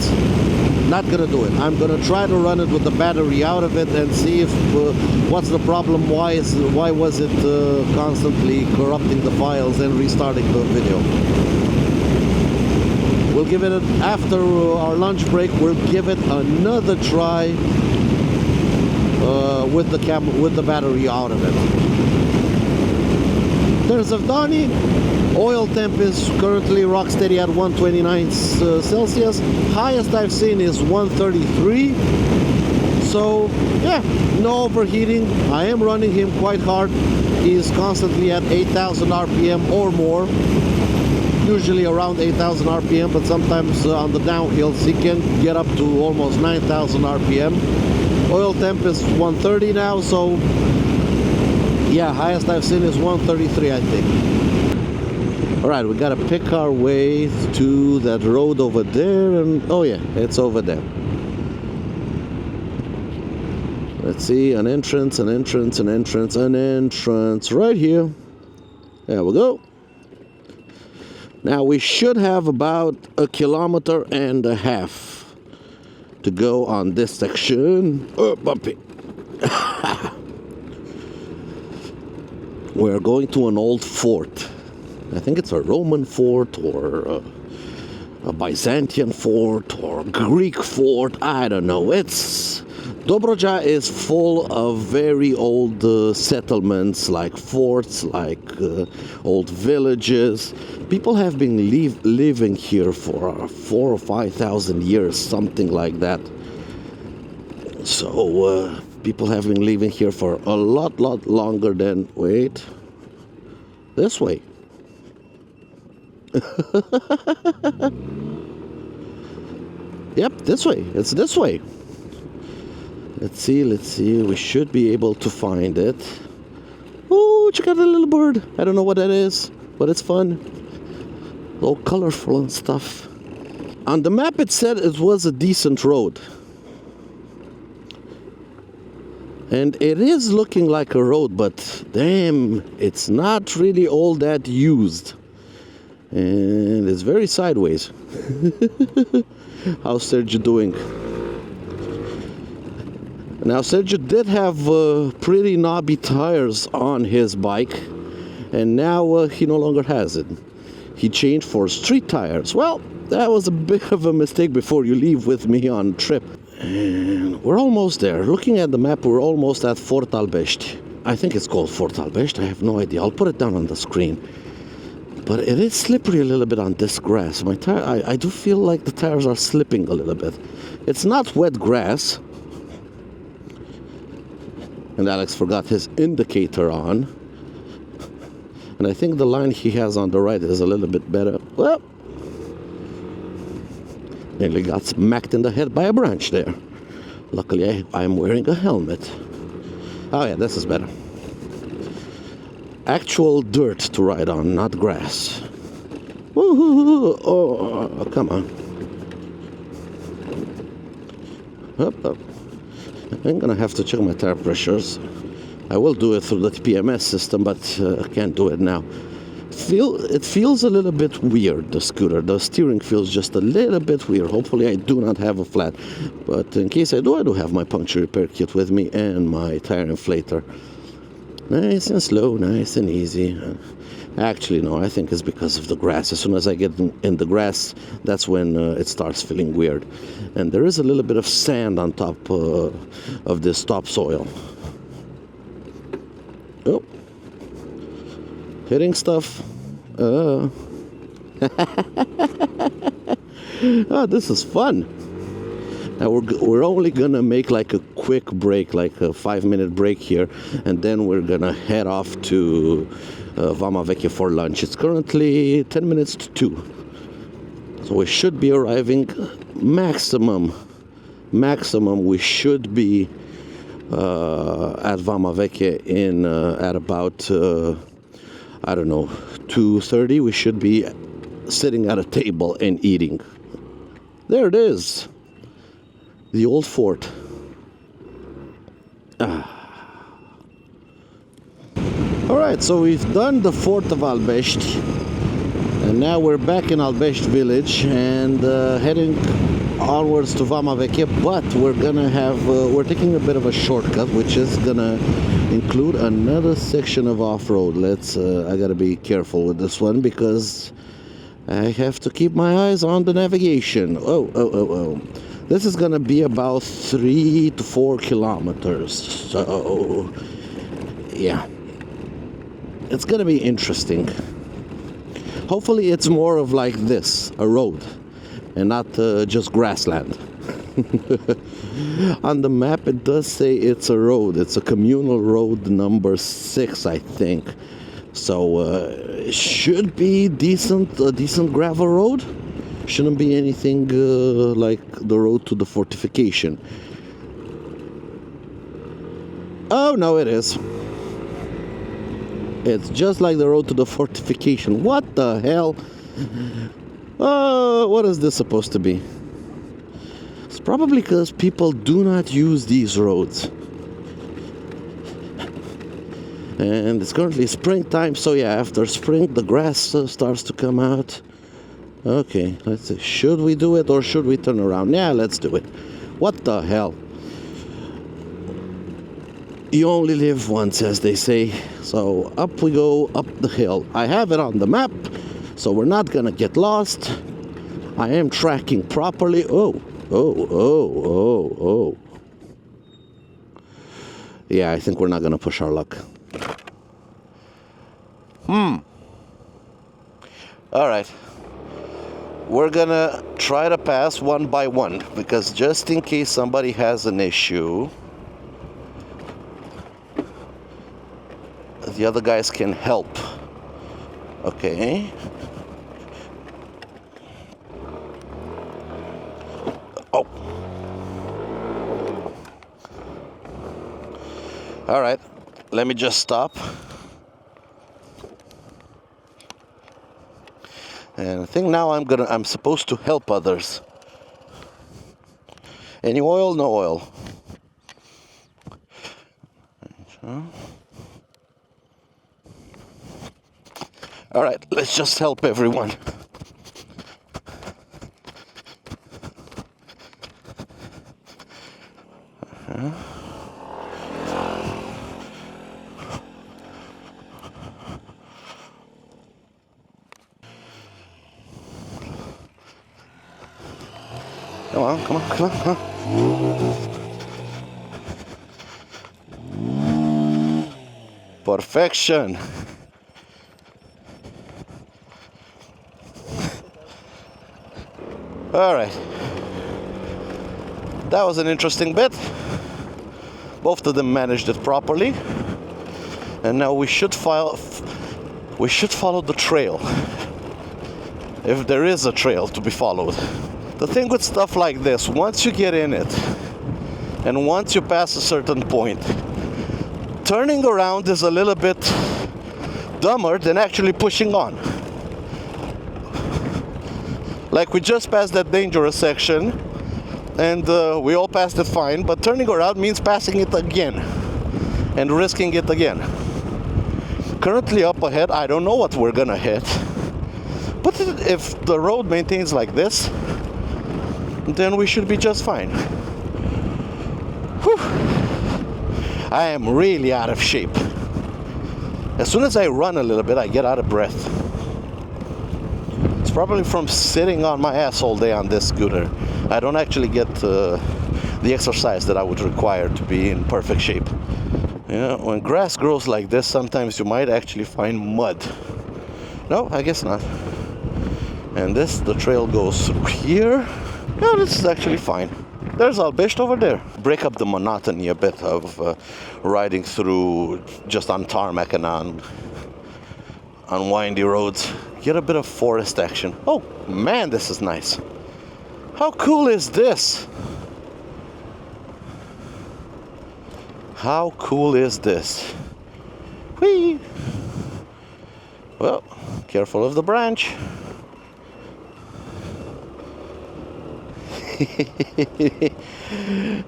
not gonna do it. I'm gonna try to run it with the battery out of it and see if what's the problem. Why was it constantly corrupting the files and restarting the video. We'll give it, after our lunch break, we'll give it another try with the battery out of it. There's a Donnie. Oil temp is currently rock steady at 129 Celsius. Highest I've seen is 133. So yeah, no overheating. I am running him quite hard. He's constantly at 8,000 RPM or more. Usually around 8,000 RPM, but sometimes on the downhills he can get up to almost 9,000 RPM. Oil temp is 130 now, so yeah, highest I've seen is 133, I think. Alright, we gotta pick our way to that road over there, and oh yeah, it's over there. Let's see, an entrance, an entrance, an entrance, an entrance, right here. There we go. Now we should have about 1.5 kilometers to go on this section. Oh, bumpy. We're going to an old fort. I think it's a Roman fort or a Byzantine fort or Greek fort. I don't know. Dobroja is full of very old settlements, like forts, like old villages. People have been living here for 4,000 or 5,000 years, something like that. So people have been living here for a lot longer than... Wait. This way. Yep, this way. It's this way. Let's see. We should be able to find it. Oh, check out the little bird. I don't know what that is, but it's fun. All colorful and stuff. On the map it said it was a decent road. And it is looking like a road, but damn, it's not really all that used. And it's very sideways. How's Sergio doing? Now Sergio did have pretty knobby tires on his bike, and now he no longer has it. He changed for street tires. Well, that was a bit of a mistake before you leave with me on trip. And we're almost there. Looking at the map, we're almost at Fort Albești. I think it's called Fort Albești. I have no idea. I'll put it down on the screen. But it is slippery a little bit on this grass. My tire, I do feel like the tires are slipping a little bit. It's not wet grass. And Alex forgot his indicator on. And I think the line he has on the right is a little bit better. Well, nearly got smacked in the head by a branch there. Luckily, I'm wearing a helmet. Oh yeah, this is better. Actual dirt to ride on, not grass. Woo-hoo-hoo. Oh, come on. Up. I'm gonna have to check my tire pressures. I will do it through the PMS system, but I can't do it now. It feels a little bit weird, the scooter. The steering feels just a little bit weird. Hopefully I do not have a flat. But in case I do have my puncture repair kit with me and my tire inflator. Nice and slow, nice and easy. Actually, no, I think it's because of the grass. As soon as I get in the grass, that's when it starts feeling weird. And there is a little bit of sand on top of this topsoil. Oh. Hitting stuff. Oh, this is fun. Now we're only gonna make like a quick break, like a 5-minute break here, and then we're gonna head off to Vama Veche for lunch. It's currently 10 minutes to 2, so we should be arriving maximum. We should be at Vama Veche in at about I don't know, 2:30. We should be sitting at a table and eating. There it is. The old fort. Alright, so we've done the Fort of Albești, and now we're back in Albești village and heading onwards to Vama Veche, but we're taking a bit of a shortcut, which is gonna include another section of off-road. I gotta be careful with this one because I have to keep my eyes on the navigation. Oh. This is gonna be about 3 to 4 kilometers. So, yeah. It's gonna be interesting. Hopefully it's more of like this, a road, and not just grassland. On the map it does say it's a road. It's a communal road number 6, I think. So it should be a decent gravel road. Shouldn't be anything like the road to the fortification. Oh no, it is. It's just like the road to the fortification. What the hell? What is this supposed to be? It's probably because people do not use these roads. And it's currently springtime, so yeah, after spring the grass starts to come out. Okay, let's see. Should we do it or should we turn around? Yeah, let's do it. What the hell? You only live once, as they say. So up we go, up the hill. I have it on the map, so we're not gonna get lost. I am tracking properly. Oh. Yeah, I think we're not gonna push our luck. Alright. We're gonna try to pass one by one, because just in case somebody has an issue, the other guys can help. Okay. Oh. Alright. Let me just stop. And I think now I'm supposed to help others. Any oil? No oil. All right, let's just help everyone. Come on. Perfection. All right. That was an interesting bit. Both of them managed it properly. And now we should follow the trail. If there is a trail to be followed. The thing with stuff like this, once you get in it, and once you pass a certain point, turning around is a little bit dumber than actually pushing on. Like we just passed that dangerous section, and we all passed it fine, but turning around means passing it again, and risking it again. Currently up ahead, I don't know what we're gonna hit, but if the road maintains like this, then we should be just fine. Whew. I am really out of shape. As soon as I run a little bit, I get out of breath. It's probably from sitting on my ass all day on this scooter. I don't actually get the exercise that I would require to be in perfect shape. You know, when grass grows like this, sometimes you might actually find mud. No, I guess not. And the trail goes through here. Yeah, this is actually fine. There's Albești over there. Break up the monotony a bit of riding through just on tarmac and on windy roads. Get a bit of forest action. Oh man, this is nice. How cool is this? How cool is this? Whee! Well, careful of the branch.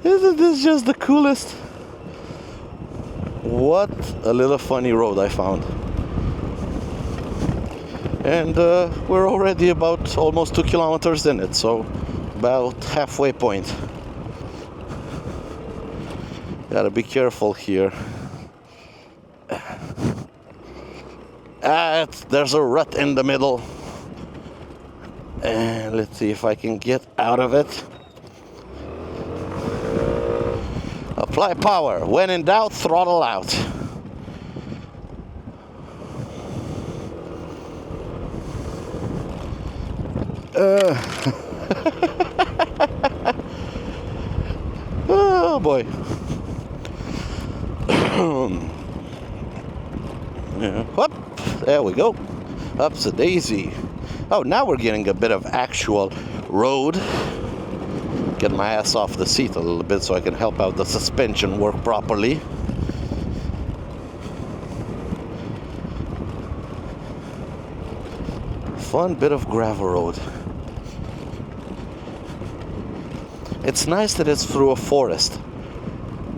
Isn't this just the coolest? What a little funny road I found. And we're already about almost 2 kilometers in it, so about halfway point. Gotta be careful here. There's a rut in the middle. And let's see if I can get out of it. Apply power. When in doubt, throttle out. Oh boy. Yeah. Whoop. There we go. Up's a daisy. Oh, now we're getting a bit of actual road. Get my ass off the seat a little bit so I can help out the suspension work properly. Fun bit of gravel road. It's nice that it's through a forest.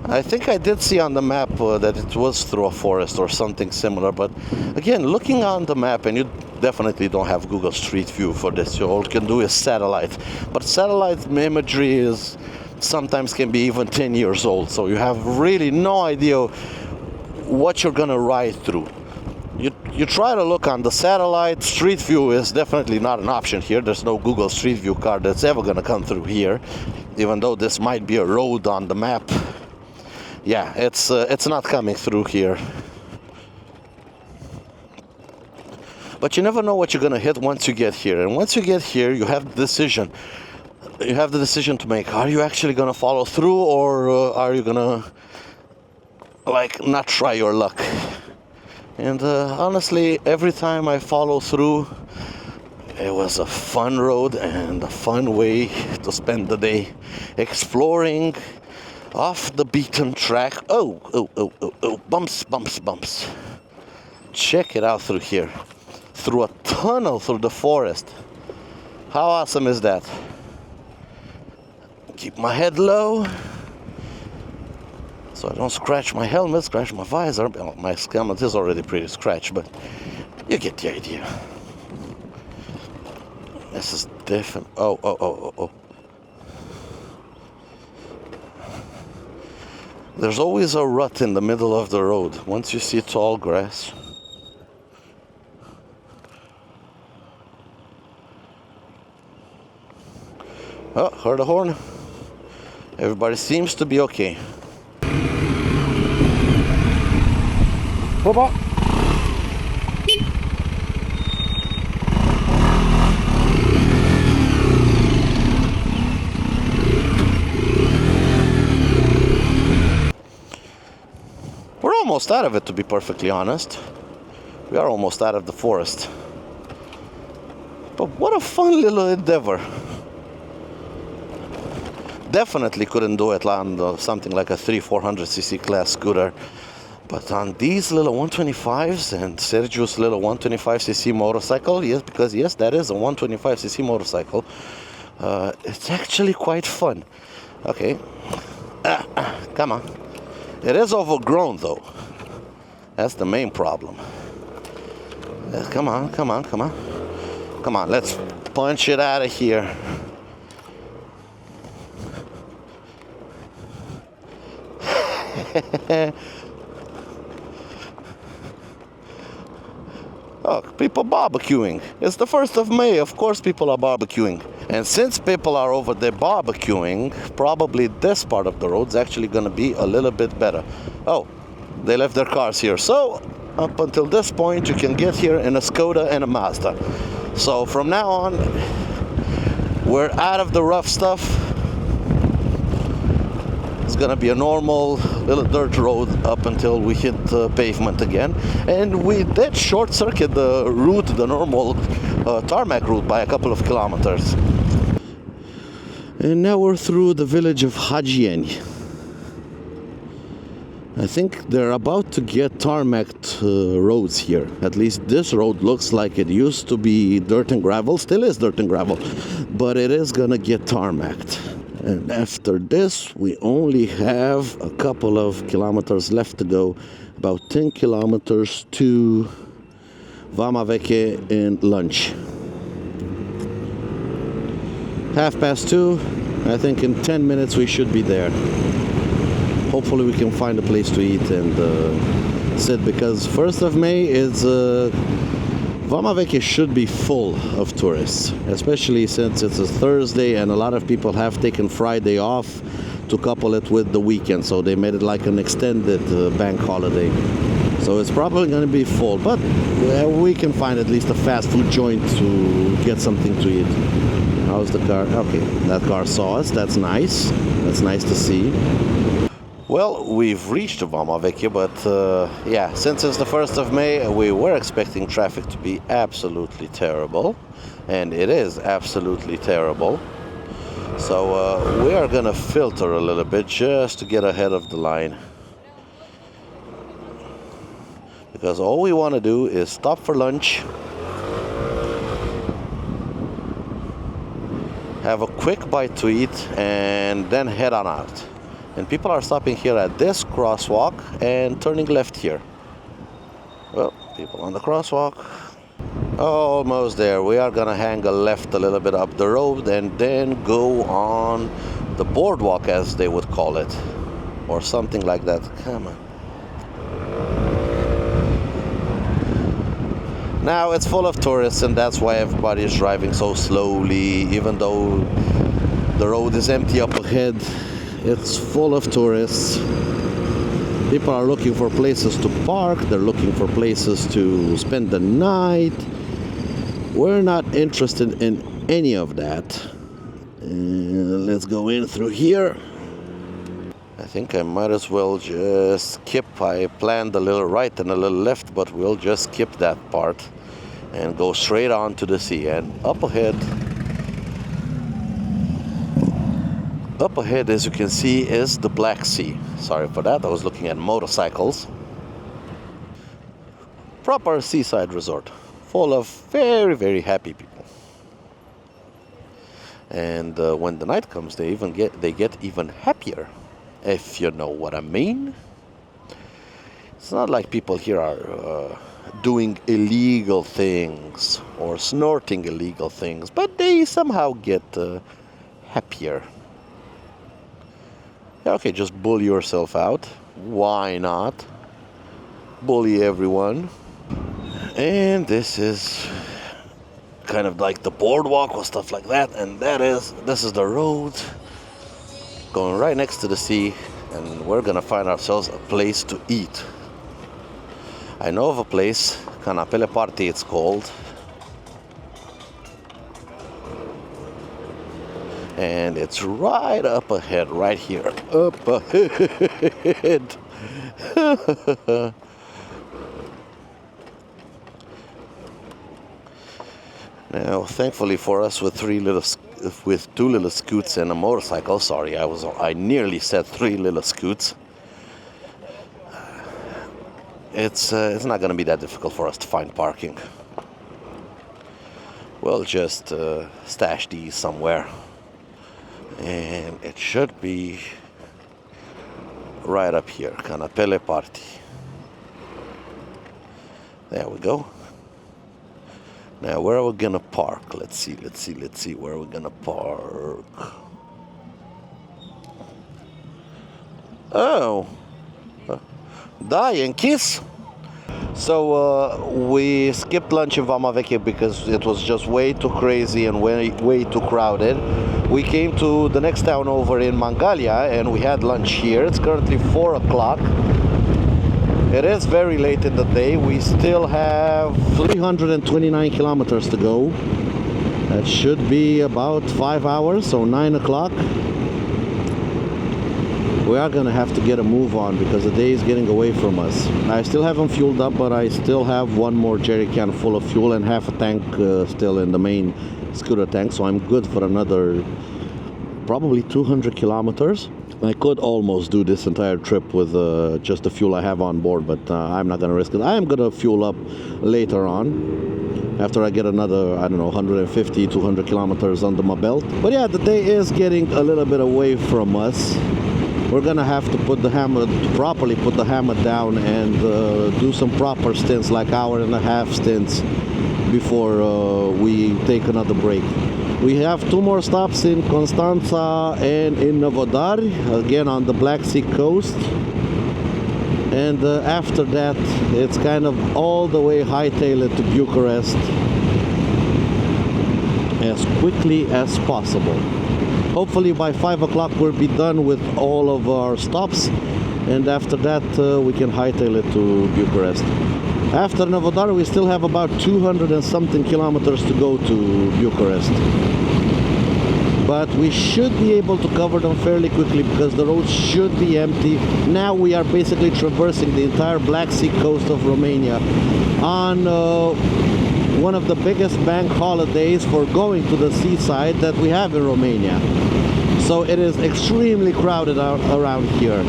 I think I did see on the map that it was through a forest or something similar, but again, looking on the map, and you definitely don't have Google Street View for this, all you can do is satellite. But satellite imagery is sometimes can be even 10 years old, so you have really no idea what you're gonna ride through. You try to look on the satellite. Street View is definitely not an option here. There's no Google Street View car that's ever gonna come through here, even though this might be a road on the map. Yeah, it's not coming through here. But you never know what you're gonna hit once you get here. And once you get here, you have the decision. You have the decision to make. Are you actually gonna follow through, or are you gonna like not try your luck? And honestly, every time I follow through, it was a fun road and a fun way to spend the day exploring off the beaten track. Oh, bumps, bumps, bumps. Check it out through here. Through a tunnel through the forest. How awesome is that? Keep my head low so I don't scratch my helmet, scratch my visor. Well, my helmet is already pretty scratched, but you get the idea. This is different. Oh. There's always a rut in the middle of the road once you see tall grass. Oh, heard a horn. Everybody seems to be okay. Bye-bye. We're almost out of it, to be perfectly honest. We are almost out of the forest. But what a fun little endeavor. Definitely couldn't do it on something like a 400cc class scooter. But on these little 125s and Sergio's little 125cc motorcycle, yes, because yes, that is a 125cc motorcycle, it's actually quite fun. Okay. Come on. It is overgrown, though. That's the main problem. Come on. Come on, let's punch it out of here. Oh, people barbecuing. It's the 1st of May, of course people are barbecuing. And since people are over there barbecuing, probably this part of the road is actually going to be a little bit better. Oh, they left their cars here. So, up until this point, you can get here in a Skoda and a Mazda. So, from now on, we're out of the rough stuff. It's going to be a normal little dirt road up until we hit pavement again. And we did short circuit the route, the normal tarmac route, by a couple of kilometers. And now we're through the village of Hagieni. I think they're about to get tarmacked roads here. At least this road looks like it used to be dirt and gravel, still is dirt and gravel, but it is gonna get tarmacked. And after this, we only have a couple of kilometers left to go, about 10 kilometers to Vama Veche and lunch. 2:30. I think in 10 minutes we should be there. Hopefully we can find a place to eat and sit, because 1st of May is Vama Veche should be full of tourists, especially since it's a Thursday and a lot of people have taken Friday off to couple it with the weekend, so they made it like an extended bank holiday. So it's probably going to be full, but we can find at least a fast food joint to get something to eat. How's the car? Okay, that car saw us. That's nice. That's nice to see. Well, we've reached Vama Veche, but yeah, since it's the 1st of May, we were expecting traffic to be absolutely terrible, and it is absolutely terrible. So we are gonna filter a little bit just to get ahead of the line, because all we want to do is stop for lunch, have a quick bite to eat, and then head on out. And people are stopping here at this crosswalk and turning left here. Well, people on the crosswalk. Almost there. We are gonna hang a left a little bit up the road and then go on the boardwalk, as they would call it, or something like that. Come on. Now it's full of tourists, and that's why everybody is driving so slowly, even though the road is empty up ahead. It's full of tourists. People are looking for places to park. They're looking for places to spend the night. We're not interested in any of that. Let's go in through here. I think I might as well just skip. I planned a little right and a little left, but we'll just skip that part and go straight on to the sea. And up ahead, as you can see, is the Black Sea. Sorry for that, I was looking at motorcycles. Proper seaside resort, full of very, very happy people. And when the night comes, they get even happier, if you know what I mean. It's not like people here are doing illegal things or snorting illegal things, but they somehow get happier. Okay, just bully yourself out. Why not? Bully everyone. And this is kind of like the boardwalk or stuff like that. And this is the road going right next to the sea. And we're gonna find ourselves a place to eat. I know of a place, Canapele Party it's called. And it's right up ahead, right here. Up ahead. Now, thankfully for us, with two little scoots and a motorcycle. Sorry, I nearly said 3 little scoots. It's not going to be that difficult for us to find parking. We'll just stash these somewhere. And it should be right up here, Canapele Party. There we go. Now, where are we gonna park? Let's see. Where are we gonna park? Oh, die and kiss. So we skipped lunch in Vama Veche because it was just way too crazy and way too crowded. We came to the next town over in Mangalia and we had lunch here. It's currently 4 o'clock. It is very late in the day. We still have 329 kilometers to go. That should be about 5 hours, so 9 o'clock. We are gonna have to get a move on because the day is getting away from us. I still haven't fueled up, but I still have one more jerry can full of fuel and half a tank still in the main scooter tank, so I'm good for another probably 200 kilometers. I could almost do this entire trip with just the fuel I have on board, but I'm not gonna risk it. I am gonna fuel up later on after I get another, I don't know, 150, 200 kilometers under my belt. But yeah, the day is getting a little bit away from us. We're gonna have to properly put the hammer down and do some proper stints, like hour-and-a-half stints before we take another break. We have 2 more stops in Constanța and in Năvodari, again on the Black Sea coast. and after that it's kind of all the way hightail it to Bucharest as quickly as possible. Hopefully by 5 o'clock we'll be done with all of our stops, and after that we can hightail it to Bucharest. After Năvodari we still have about 200 and something kilometers to go to Bucharest, but we should be able to cover them fairly quickly because the roads should be empty. Now we are basically traversing the entire Black Sea coast of Romania on one of the biggest bank holidays for going to the seaside that we have in Romania. So it is extremely crowded around here.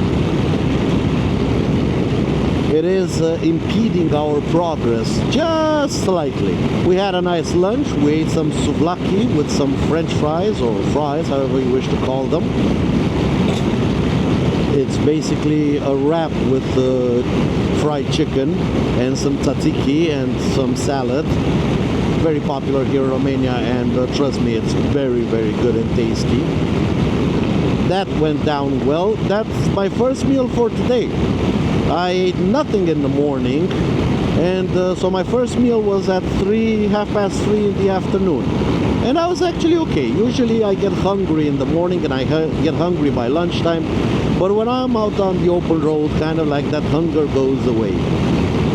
It is impeding our progress just slightly. We had a nice lunch. We ate some souvlaki with some French fries, or fries, however you wish to call them. It's basically a wrap with fried chicken and some tzatziki and some salad. Very popular here in Romania, and trust me, it's very, very good and tasty. That went down well. That's my first meal for today. I ate nothing in the morning, and so my first meal was at 3:30 in the afternoon, and I was actually okay. Usually I get hungry in the morning and I get hungry by lunchtime, but when I'm out on the open road, kind of like that hunger goes away.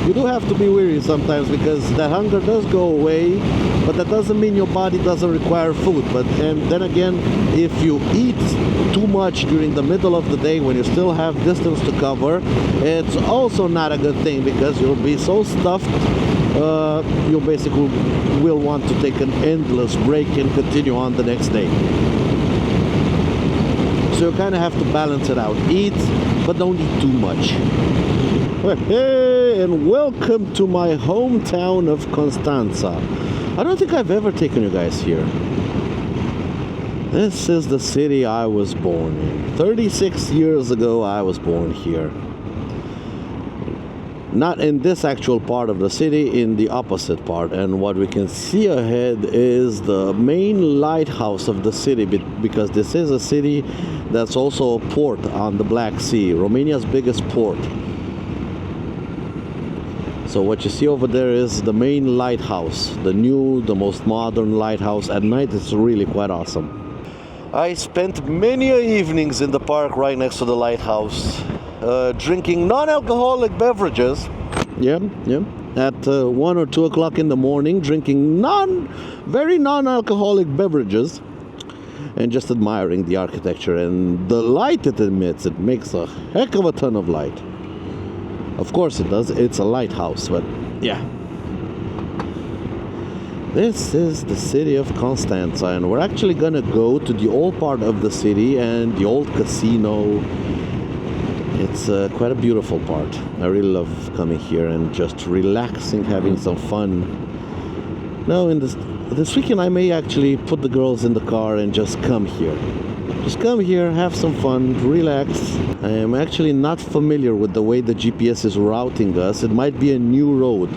You do have to be weary sometimes because that hunger does go away, but that doesn't mean your body doesn't require food. And then again, if you eat too much during the middle of the day when you still have distance to cover, it's also not a good thing because you'll be so stuffed, you basically will want to take an endless break and continue on the next day. So you kind of have to balance it out. Eat, but don't eat too much. Hey, and welcome to my hometown of Constanța. I don't think I've ever taken you guys here. This is the city I was born in. 36 years ago I was born here. Not in this actual part of the city, in the opposite part. And what we can see ahead is the main lighthouse of the city, because this is a city that's also a port on the Black Sea, Romania's biggest port. So what you see over there is the main lighthouse, the most modern lighthouse. At night it's really quite awesome. I spent many evenings in the park right next to the lighthouse, drinking non-alcoholic beverages. Yeah. At 1 or 2 o'clock in the morning, drinking very non-alcoholic beverages, and just admiring the architecture and the light it emits. It makes a heck of a ton of light. Of course it does. It's a lighthouse, but yeah. This is the city of Constanța, and we're actually gonna go to the old part of the city and the old casino. It's quite a beautiful part. I really love coming here and just relaxing, having some fun. Now this weekend I may actually put the girls in the car and just come here. Just come here, have some fun, relax. I am actually not familiar with the way the GPS is routing us. It might be a new road,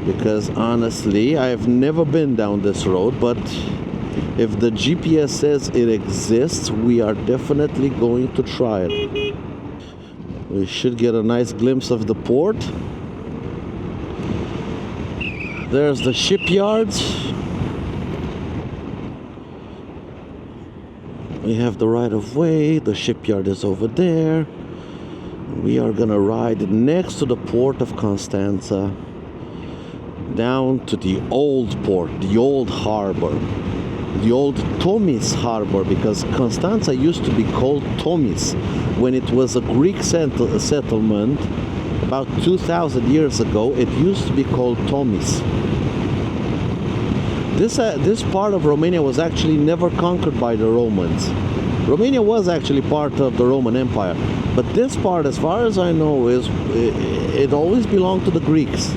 because honestly, I've never been down this road, but if the GPS says it exists, we are definitely going to try it. We should get a nice glimpse of the port. There's the shipyards. We have the right of way. The shipyard is over there. We are gonna ride next to the port of Constanța down to the old port, the old harbor, the old Tomis harbor, because Constanța used to be called Tomis when it was a Greek settlement about 2,000 years ago. It used to be called Tomis. This part of Romania was actually never conquered by the Romans. Romania was actually part of the Roman Empire, but this part, as far as I know, it always belonged to the Greeks.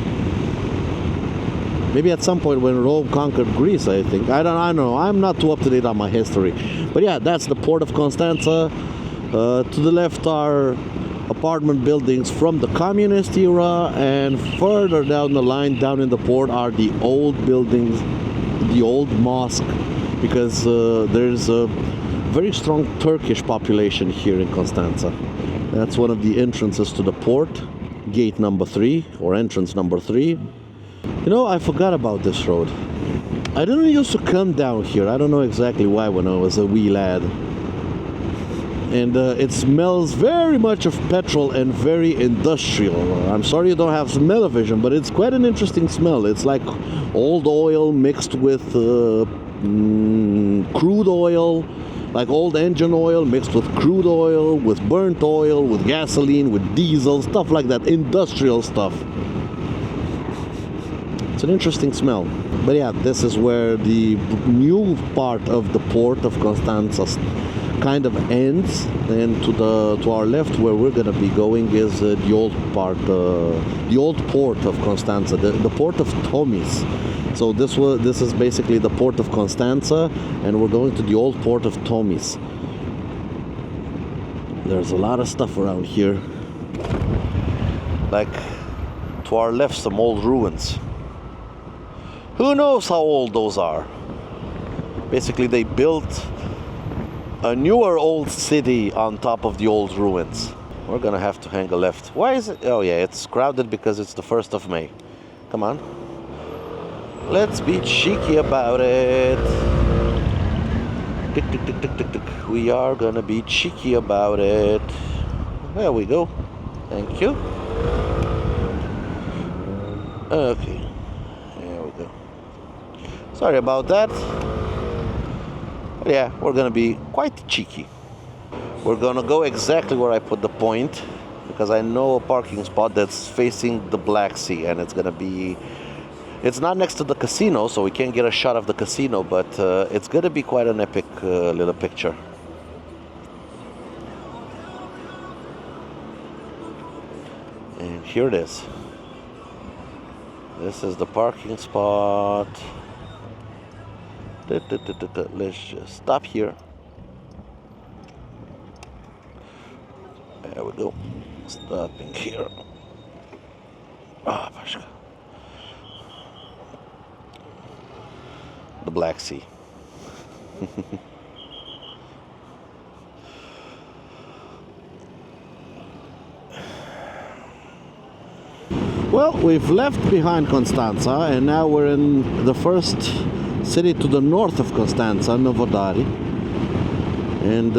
Maybe at some point when Rome conquered Greece, I think. I don't know. I'm not too up to date on my history. But yeah, that's the port of Constanța. To the left are apartment buildings from the communist era, and further down the line, down in the port, are the old buildings, the old mosque, because there's very strong Turkish population here in Constanța. That's one of the entrances to the port, gate number 3 or entrance number 3. You know, I forgot about this road. I didn't used to come down here. I don't know exactly why when I was a wee lad. And it smells very much of petrol and very industrial. I'm sorry you don't have smell-o-vision, but it's quite an interesting smell. It's like old oil mixed with crude oil, like old engine oil mixed with crude oil, with burnt oil, with gasoline, with diesel, stuff like that, industrial stuff. It's an interesting smell. But yeah, this is where the new part of the port of Constanța kind of ends. And to our left, where we're gonna be going, is the old part, the old port of Constanța, the port of Tomis. So this is basically the port of Constanța, and we're going to the old port of Tomis. There's a lot of stuff around here. Like to our left, some old ruins. Who knows how old those are? Basically, they built a newer old city on top of the old ruins. We're gonna have to hang a left. Why is it? Oh yeah, it's crowded because it's the 1st of May. Come on. Let's be cheeky about it. Tick, tick, tick, tick, tick, tick. We are gonna be cheeky about it. There we go. Thank you. Okay. There we go. Sorry about that. But yeah, we're gonna be quite cheeky. We're gonna go exactly where I put the point, because I know a parking spot that's facing the Black Sea, and it's gonna be... It's not next to the casino, so we can't get a shot of the casino, but it's gonna be quite an epic little picture. And here it is. This is the parking spot. Let's just stop here. There we go. Stopping here. Ah, Pashka. The Black Sea. Well, we've left behind Constanța, and now we're in the first city to the north of Constanța, Năvodari. And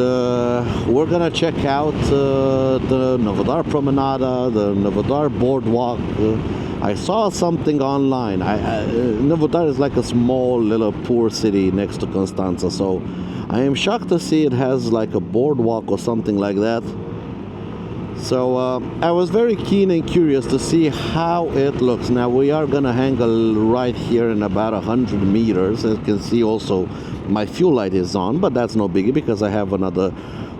we're gonna check out the Năvodari Promenada, the Năvodari boardwalk. I saw something online. Năvodari is like a small little poor city next to Constanța, so I am shocked to see it has like a boardwalk or something like that. So I was very keen and curious to see how it looks. Now we are gonna hang a right here in about 100 meters. As you can see, also my fuel light is on, but that's no biggie because I have another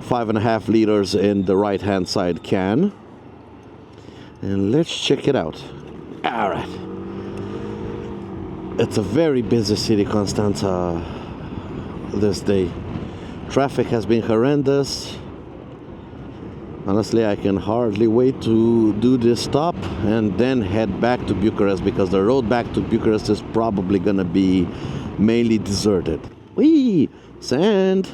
5.5 liters in the right hand side can. And let's check it out. All right. It's a very busy city, Constanța, this day. Traffic has been horrendous. Honestly, I can hardly wait to do this stop and then head back to Bucharest, because the road back to Bucharest is probably gonna be mainly deserted. Whee! Sand!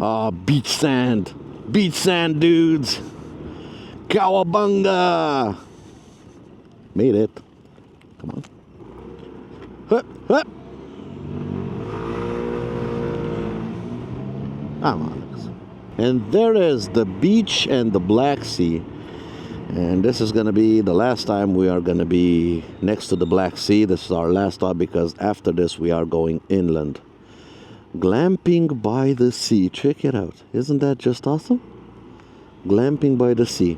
Ah, beach sand! Beach sand, dudes! Cowabunga! Made it. Come on. Hup, hup. And there is the beach and the Black Sea. And this is going to be the last time we are going to be next to the Black Sea. This is our last stop, because after this we are going inland. Glamping by the sea. Check it out. Isn't that just awesome? Glamping by the sea.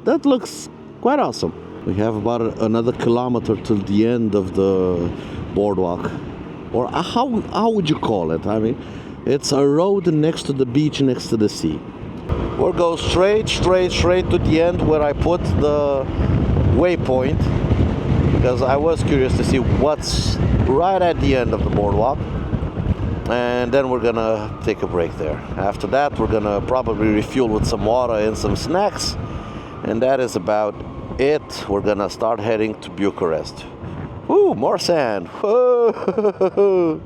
That looks quite awesome. We have about another kilometer till the end of the boardwalk. Or how would you call it? I mean, it's a road next to the beach, next to the sea. We'll go straight to the end where I put the waypoint, because I was curious to see what's right at the end of the boardwalk. And then we're gonna take a break there. After that, we're gonna probably refuel with some water and some snacks. And that is about it. We're gonna start heading to Bucharest. Woo, more sand. Whoa.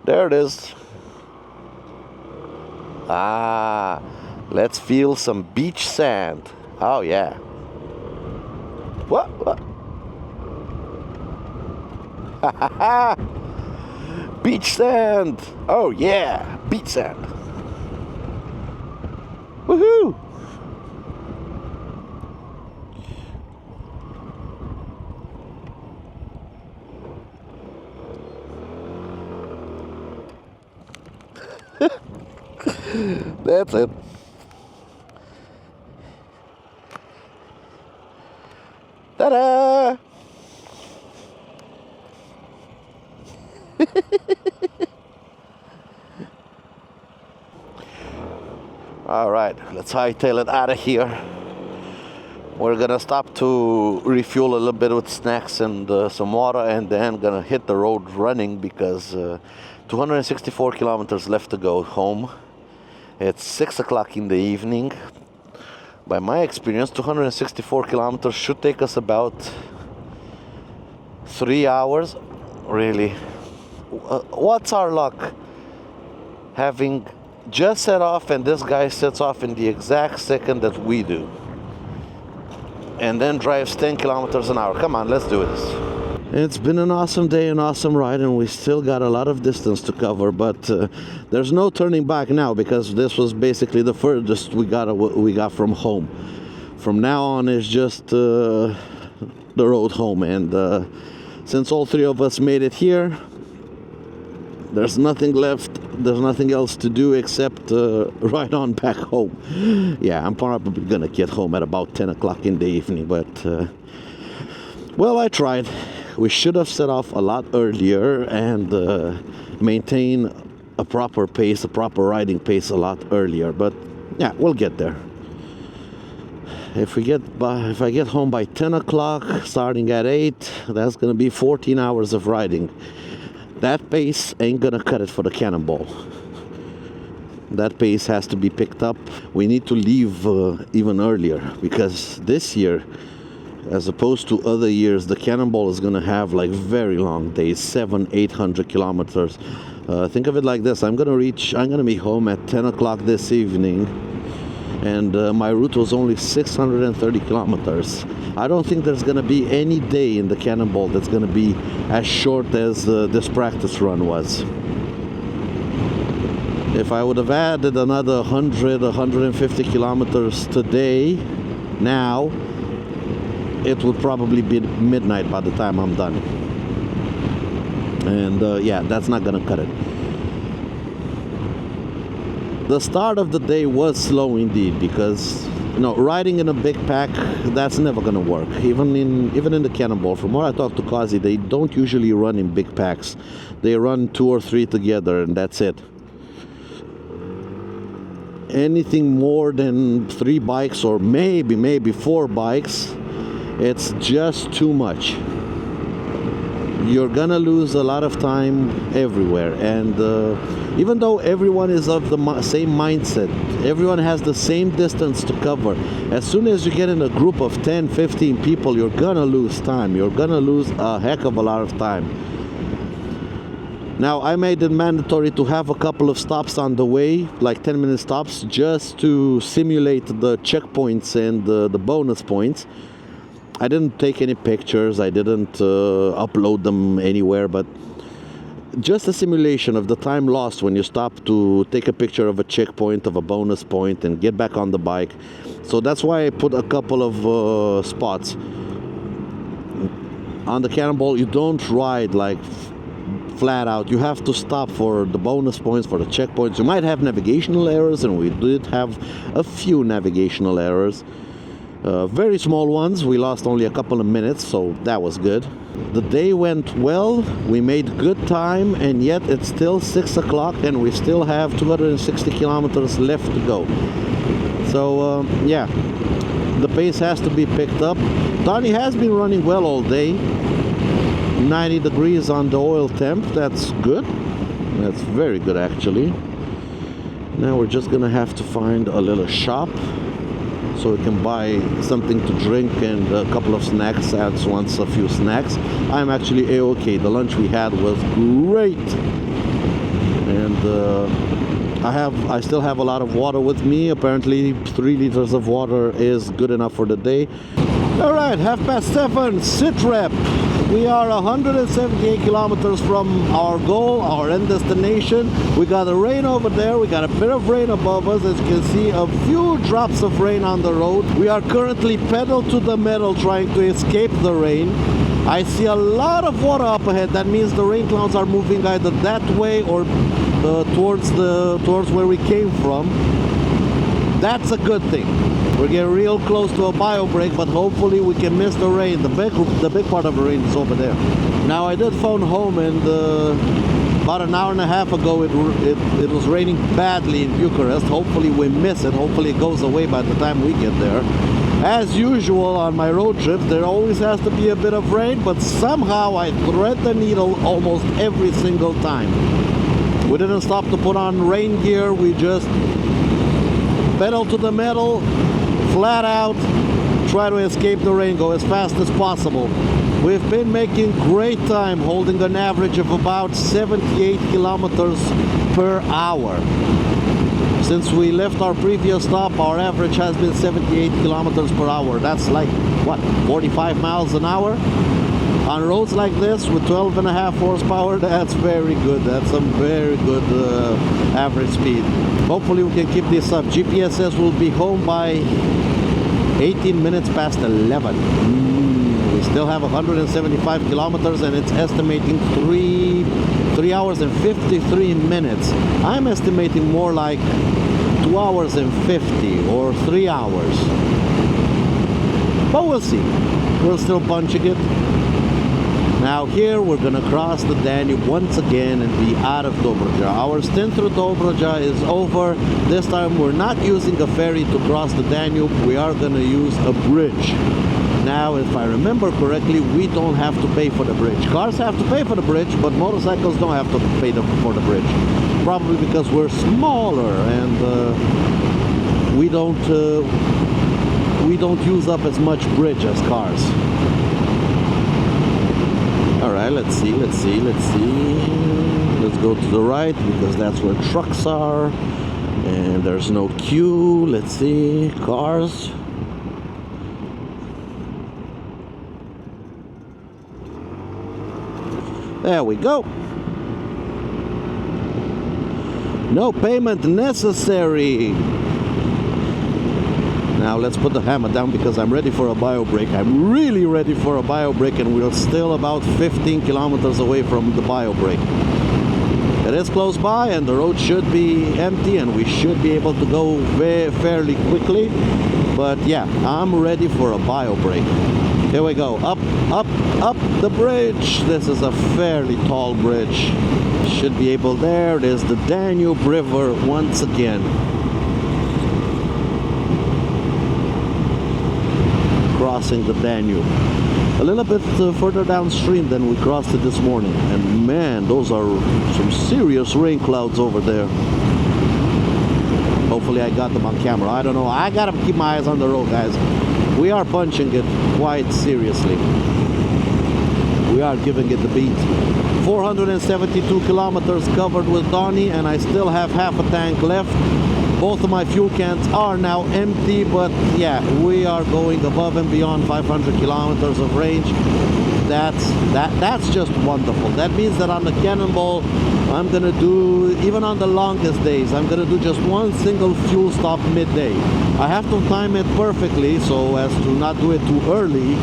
There it is. Ah, let's feel some beach sand. Oh yeah. What? Beach sand. Oh yeah, beach sand. Woohoo! That's it. Ta-da! All right, let's hightail it out of here. We're gonna stop to refuel a little bit with snacks and some water, and then gonna hit the road running because 264 kilometers left to go home. It's 6 o'clock in the evening. By my experience, 264 kilometers should take us about 3 hours. Really, what's our luck having just set off and this guy sets off in the exact second that we do, and then drives 10 kilometers an hour. Come on, let's do this. It's been an awesome day, an awesome ride, and we still got a lot of distance to cover, but there's no turning back now because this was basically the furthest we got from home. From now on is just the road home, and since all three of us made it here, there's nothing left, there's nothing else to do except ride on back home. Yeah, I'm probably gonna get home at about 10 o'clock in the evening, but well, I tried. We should have set off a lot earlier and maintain a proper pace, a proper riding pace a lot earlier, but yeah, we'll get there. If I get home by 10 o'clock, starting at 8, that's gonna be 14 hours of riding. That pace ain't gonna cut it for the Cannonball. That pace has to be picked up. We need to leave even earlier because this year, as opposed to other years, the Cannonball is gonna have like very long days, 700-800 kilometers. Think of it like this: I'm gonna be home at 10 o'clock this evening, and my route was only 630 kilometers. I don't think there's gonna be any day in the Cannonball that's gonna be as short as this practice run was. If I would have added another 150 kilometers today, now, it would probably be midnight by the time I'm done. And yeah, that's not gonna cut it. The start of the day was slow indeed because, you know, riding in a big pack, that's never gonna work. Even in the Cannonball, from what I talked to Kazi, they don't usually run in big packs. They run 2 or 3 together and that's it. Anything more than 3 bikes or maybe 4 bikes, it's just too much. You're gonna lose a lot of time everywhere, and even though everyone is of the same mindset, everyone has the same distance to cover, as soon as you get in a group of 10-15 people, you're gonna lose time. You're gonna lose a heck of a lot of time. Now, I made it mandatory to have a couple of stops on the way, like 10-minute stops, just to simulate the checkpoints and the bonus points. I didn't take any pictures, I didn't upload them anywhere, but just a simulation of the time lost when you stop to take a picture of a checkpoint, of a bonus point, and get back on the bike. So that's why I put a couple of spots. On the Cannonball, you don't ride like flat out. You have to stop for the bonus points, for the checkpoints. You might have navigational errors, and we did have a few navigational errors. Very small ones. We lost only a couple of minutes, so that was good. The day went well. We made good time, and yet it's still 6 o'clock, and we still have 260 kilometers left to go. So yeah, the pace has to be picked up. Donnie has been running well all day. 90 degrees on the oil temp. That's good. That's very good, actually. Now we're just gonna have to find a little shop so we can buy something to drink and a couple of snacks. Adds once a few snacks. I'm actually a-okay. The lunch we had was great, and I still have a lot of water with me. Apparently 3 liters of water is good enough for the day. All right, 7:30, sit rep. We are 178 kilometers from our goal, our end destination. We got a rain over there. We got a bit of rain above us. As you can see, a few drops of rain on the road. We are currently pedal to the metal trying to escape the rain. I see a lot of water up ahead. That means the rain clouds are moving either that way or towards where we came from. That's a good thing. We're getting real close to a bio break, but hopefully we can miss the rain. The big part of the rain is over there. Now I did phone home, and about an hour and a half ago it was raining badly in Bucharest. Hopefully we miss it. Hopefully it goes away by the time we get there. As usual on my road trips, there always has to be a bit of rain, but somehow I thread the needle almost every single time. We didn't stop to put on rain gear. We just pedal to the metal, flat out, try to escape the rain, go as fast as possible. We've been making great time, holding an average of about 78 kilometers per hour. Since we left our previous stop, our average has been 78 kilometers per hour. That's like, what, 45 miles an hour? On roads like this with 12.5 horsepower, that's very good. That's some very good average speed. Hopefully we can keep this up. GPS says we'll be home by 18 minutes past 11. We still have 175 kilometers, and it's estimating 3 hours and 53 minutes. I'm estimating more like 2 hours and 50 or 3 hours. But we'll see. We're still punching it. Now here we're gonna cross the Danube once again and be out of Dobruja. Our stint through Dobruja is over. This time we're not using a ferry to cross the Danube. We are gonna use a bridge. Now, if I remember correctly, we don't have to pay for the bridge. Cars have to pay for the bridge, but motorcycles don't have to pay for the bridge. Probably because we're smaller and we don't use up as much bridge as cars. Alright, let's see. Let's go to the right because that's where trucks are. And there's no queue. Let's see. Cars. There we go. No payment necessary. Now let's put the hammer down because I'm ready for a bio break. I'm really ready for a bio break, and we're still about 15 kilometers away from the bio break. It is close by and the road should be empty and we should be able to go fairly quickly. But yeah, I'm ready for a bio break. Here we go. Up the bridge. This is a fairly tall bridge. Should be able there. There's the Danube River once again. Crossing the Danube. A little bit further downstream than we crossed it this morning. And man, those are some serious rain clouds over there. Hopefully I got them on camera. I don't know. I gotta keep my eyes on the road, guys. We are punching it quite seriously. We are giving it the beat. 472 kilometers covered with Donnie, and I still have half a tank left. Both of my fuel cans are now empty, but yeah, we are going above and beyond 500 kilometers of range. That's just wonderful. That means that on the Cannonball, I'm gonna do, even on the longest days, I'm gonna do just one single fuel stop midday. I have to time it perfectly so as to not do it too early.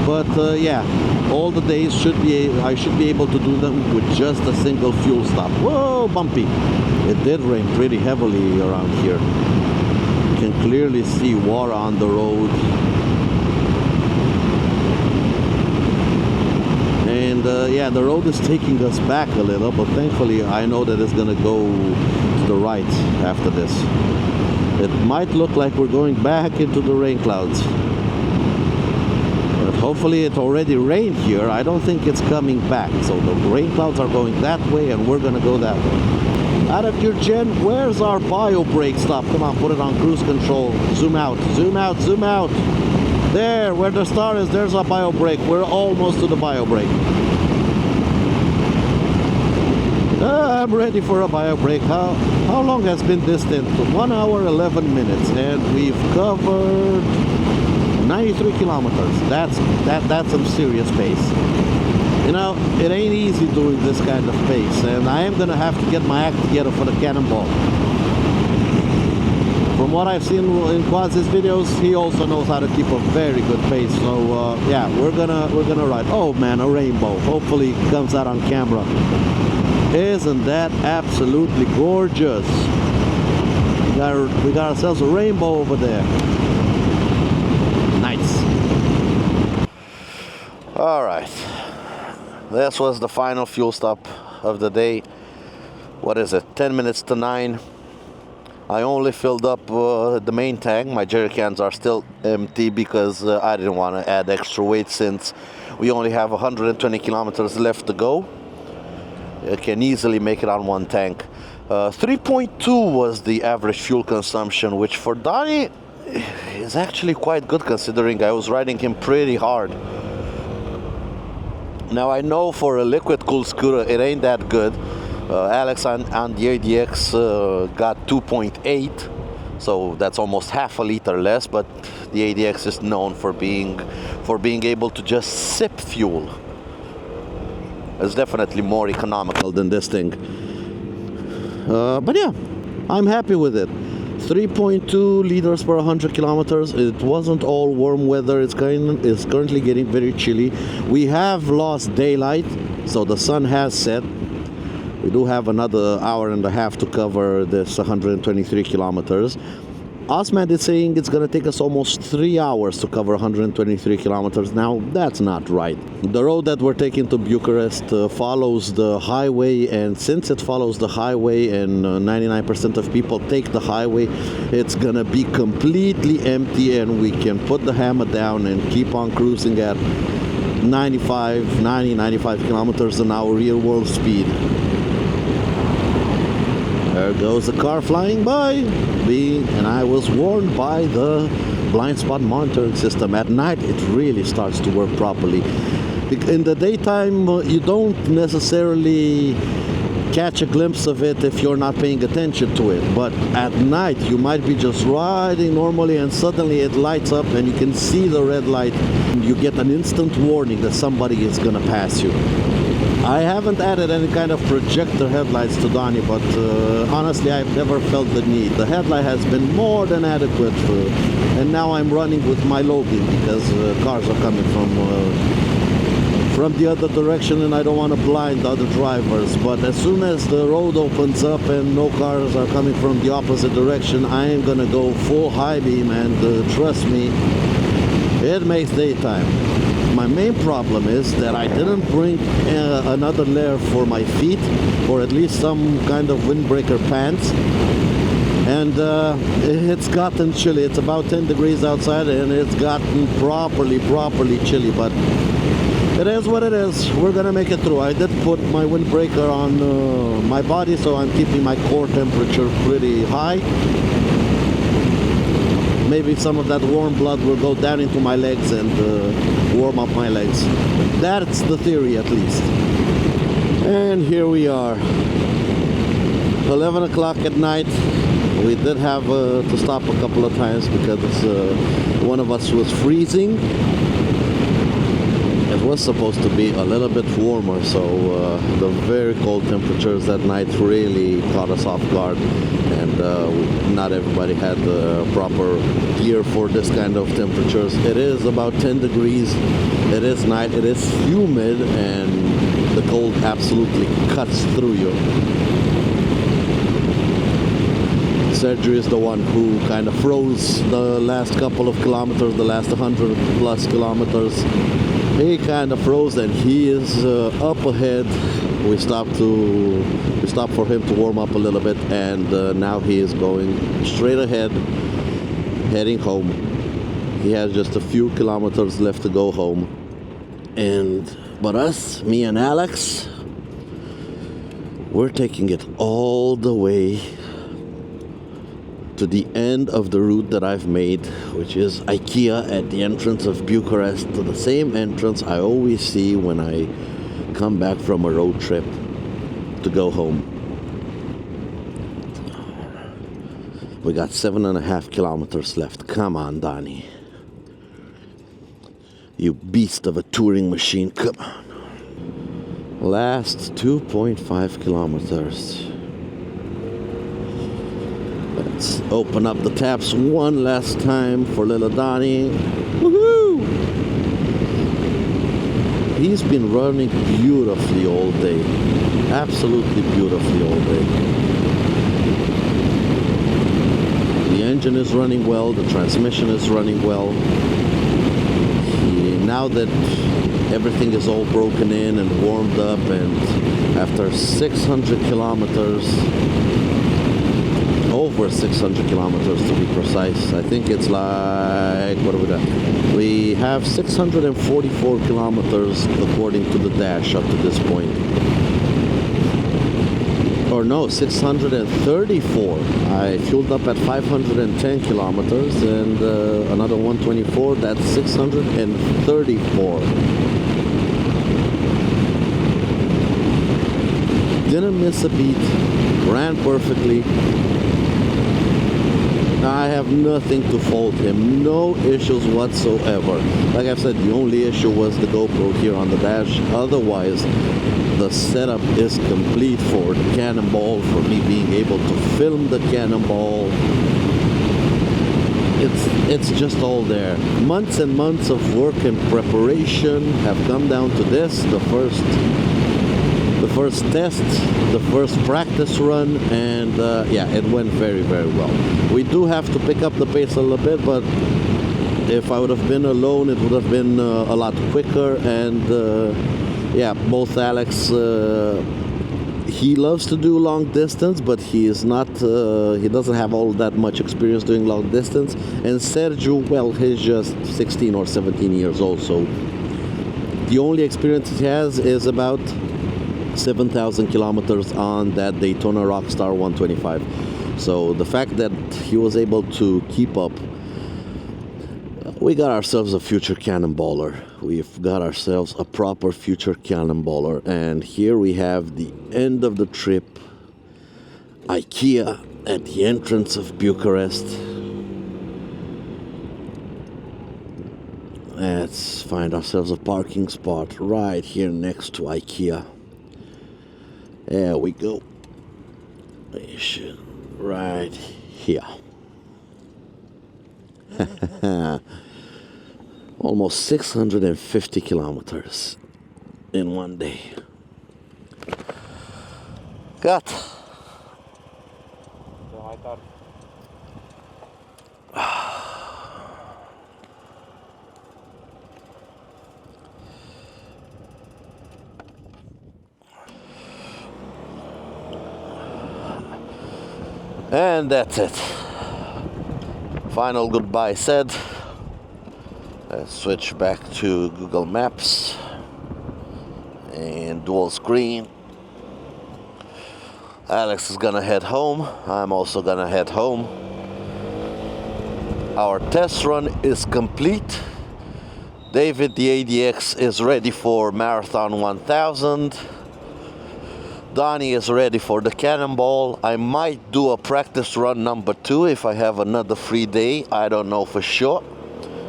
But yeah, all the days I should be able to do them with just a single fuel stop. Whoa, bumpy. It did rain pretty heavily around here. You can clearly see water on the road. And yeah, the road is taking us back a little, but thankfully I know that it's gonna go to the right after this. It might look like we're going back into the rain clouds. But hopefully it already rained here. I don't think it's coming back. So the rain clouds are going that way and we're gonna go that way. Out of your gen, where's our bio brake stop? Come on, put it on cruise control. Zoom out, zoom out, zoom out. There, where the star is, there's our bio brake. We're almost to the bio brake. I'm ready for a bio brake. How long has been distant? 1 hour 11 minutes, and we've covered 93 kilometers. That's some serious pace. You know, it ain't easy doing this kind of pace, and I am gonna have to get my act together for the Cannonball. From what I've seen in Quaz's videos, he also knows how to keep a very good pace. So yeah, we're gonna ride. Oh man, a rainbow. Hopefully it comes out on camera. Isn't that absolutely gorgeous? We got ourselves a rainbow over there. Nice. All right. This was the final fuel stop of the day. What is it? 10 minutes to 9. I only filled up the main tank. My jerry cans are still empty because I didn't want to add extra weight since we only have 120 kilometers left to go. I can easily make it on one tank. 3.2 was the average fuel consumption, which for Donnie is actually quite good considering I was riding him pretty hard. Now I know for a liquid cooled scooter it ain't that good. Alex on the ADX got 2.8, so that's almost half a liter less, but the ADX is known for being able to just sip fuel. It's definitely more economical than this thing. But yeah, I'm happy with it. 3.2 liters per 100 kilometers. It wasn't all warm weather. It's currently getting very chilly. We have lost daylight, so the sun has set. We do have another hour and a half to cover this 123 kilometers. Osman is saying it's going to take us almost 3 hours to cover 123 kilometers. Now, that's not right. The road that we're taking to Bucharest follows the highway, and since it follows the highway and 99% of people take the highway, it's going to be completely empty, and we can put the hammer down and keep on cruising at 95 kilometers an hour real world speed. There goes the car flying by, and I was warned by the blind spot monitoring system. At night, it really starts to work properly. In the daytime, you don't necessarily catch a glimpse of it if you're not paying attention to it. But at night, you might be just riding normally, and suddenly it lights up, and you can see the red light. You get an instant warning that somebody is going to pass you. I haven't added any kind of projector headlights to Donnie, but honestly, I've never felt the need. The headlight has been more than adequate, and now I'm running with my low beam because cars are coming from the other direction, and I don't want to blind other drivers. But as soon as the road opens up and no cars are coming from the opposite direction, I am gonna go full high beam, and trust me, it makes daytime. My main problem is that I didn't bring another layer for my feet, or at least some kind of windbreaker pants. And it's gotten chilly. It's about 10 degrees outside, and it's gotten properly chilly. But it is what it is. We're gonna make it through. I did put my windbreaker on my body, so I'm keeping my core temperature pretty high. Maybe some of that warm blood will go down into my legs and warm up my legs. That's the theory, at least. And here we are. 11 o'clock at night. We did have to stop a couple of times because one of us was freezing. It was supposed to be a little bit warmer, so the very cold temperatures that night really caught us off guard, and not everybody had the proper gear for this kind of temperatures. It is about 10 degrees, it is night, it is humid, and the cold absolutely cuts through you. Sergio is the one who kind of froze the last couple of kilometers, the last 100 plus kilometers. He kind of froze, and he is up ahead. We stopped for him to warm up a little bit, and now he is going straight ahead, heading home. He has just a few kilometers left to go home. But us, me and Alex, We're taking it all the way to the end of the route that I've made, which is IKEA at the entrance of Bucharest, to the same entrance I always see when I come back from a road trip to go home. We got 7.5 kilometers left. Come on, Donnie. You beast of a touring machine, come on. Last 2.5 kilometers. Let's open up the taps one last time for little Donnie. Woohoo! He's been running beautifully all day. Absolutely beautifully all day. The engine is running well, the transmission is running well. Now that everything is all broken in and warmed up, and after 600 kilometers, over 600 kilometers to be precise, I think it's like, what have we done? We have 644 kilometers according to the dash up to this point. Or no, 634. I fueled up at 510 kilometers and another 124, that's 634. Didn't miss a beat, ran perfectly. I have nothing to fault him, no issues whatsoever. Like I've said, the only issue was the GoPro here on the dash. Otherwise, the setup is complete for the Cannonball, for me being able to film the Cannonball. It's just all there. Months and months of work and preparation have come down to this, the first test, the first practice run, and yeah, it went very, very well. We do have to pick up the pace a little bit, but if I would have been alone, it would have been a lot quicker. And yeah, both Alex, he loves to do long distance, but he is not, he doesn't have all that much experience doing long distance. And Sergio, well, he's just 16 or 17 years old, so the only experience he has is about 7,000 kilometers on that Daytona Rockstar 125. So the fact that he was able to keep up, we got ourselves a future cannonballer. We've got ourselves a proper future cannonballer. And here we have the end of the trip, IKEA at the entrance of Bucharest. Let's find ourselves a parking spot right here next to IKEA. There we go. Right here. Almost 650 kilometers in one day. Got. And that's it. Final goodbye said. Let's switch back to Google Maps and dual screen. Alex is gonna head home. I'm also gonna head home. Our test run is complete. David, the ADX, is ready for Marathon 1000. Donnie is ready for the Cannonball. I might do a practice run number 2 if I have another free day. I don't know for sure.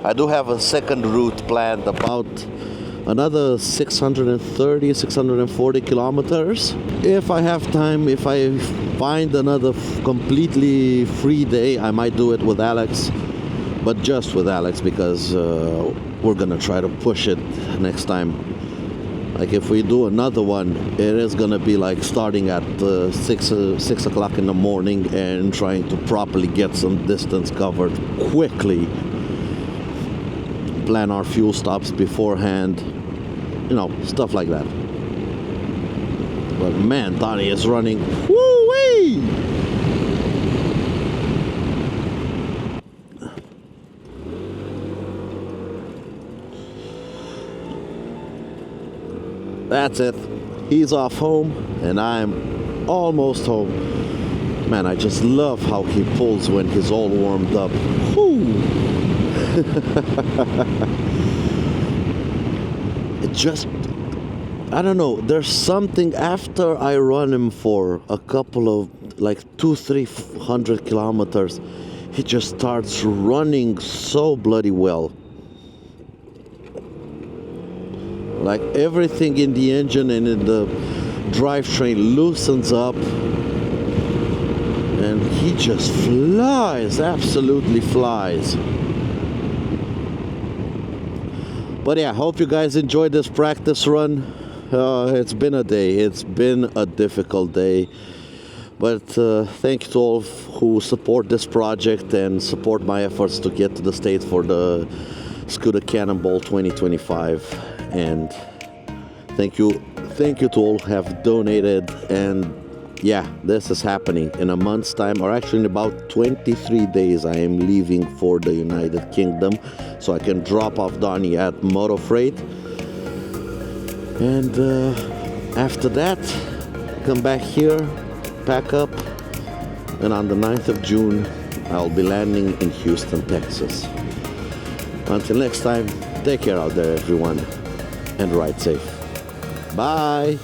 I do have a second route planned, about another 630, 640 kilometers. If I have time, if I find another completely free day, I might do it with Alex, but just with Alex, because we're gonna try to push it next time. Like if we do another one, it is gonna be like starting at 6 o'clock in the morning and trying to properly get some distance covered quickly. Plan our fuel stops beforehand, you know, stuff like that. But man, Donnie is running. Woo-wee! That's it. He's off home, and I'm almost home. Man, I just love how he pulls when he's all warmed up. Whew. It just, I don't know, there's something after I run him for a couple of like 200-300 kilometers, he just starts running so bloody well. Like everything in the engine and in the drivetrain loosens up, and he just flies, absolutely flies. But yeah, hope you guys enjoyed this practice run. It's been a day, it's been a difficult day, but thank you to all who support this project and support my efforts to get to the States for the Scooter Cannonball 2025. And thank you to all who have donated. And yeah, this is happening in a month's time, or actually in about 23 days. I am leaving for the United Kingdom so I can drop off Donnie at Moto Freight, and after that come back here, pack up, and on the 9th of June I'll be landing in Houston, Texas. Until next time, take care out there everyone, and ride safe. Bye.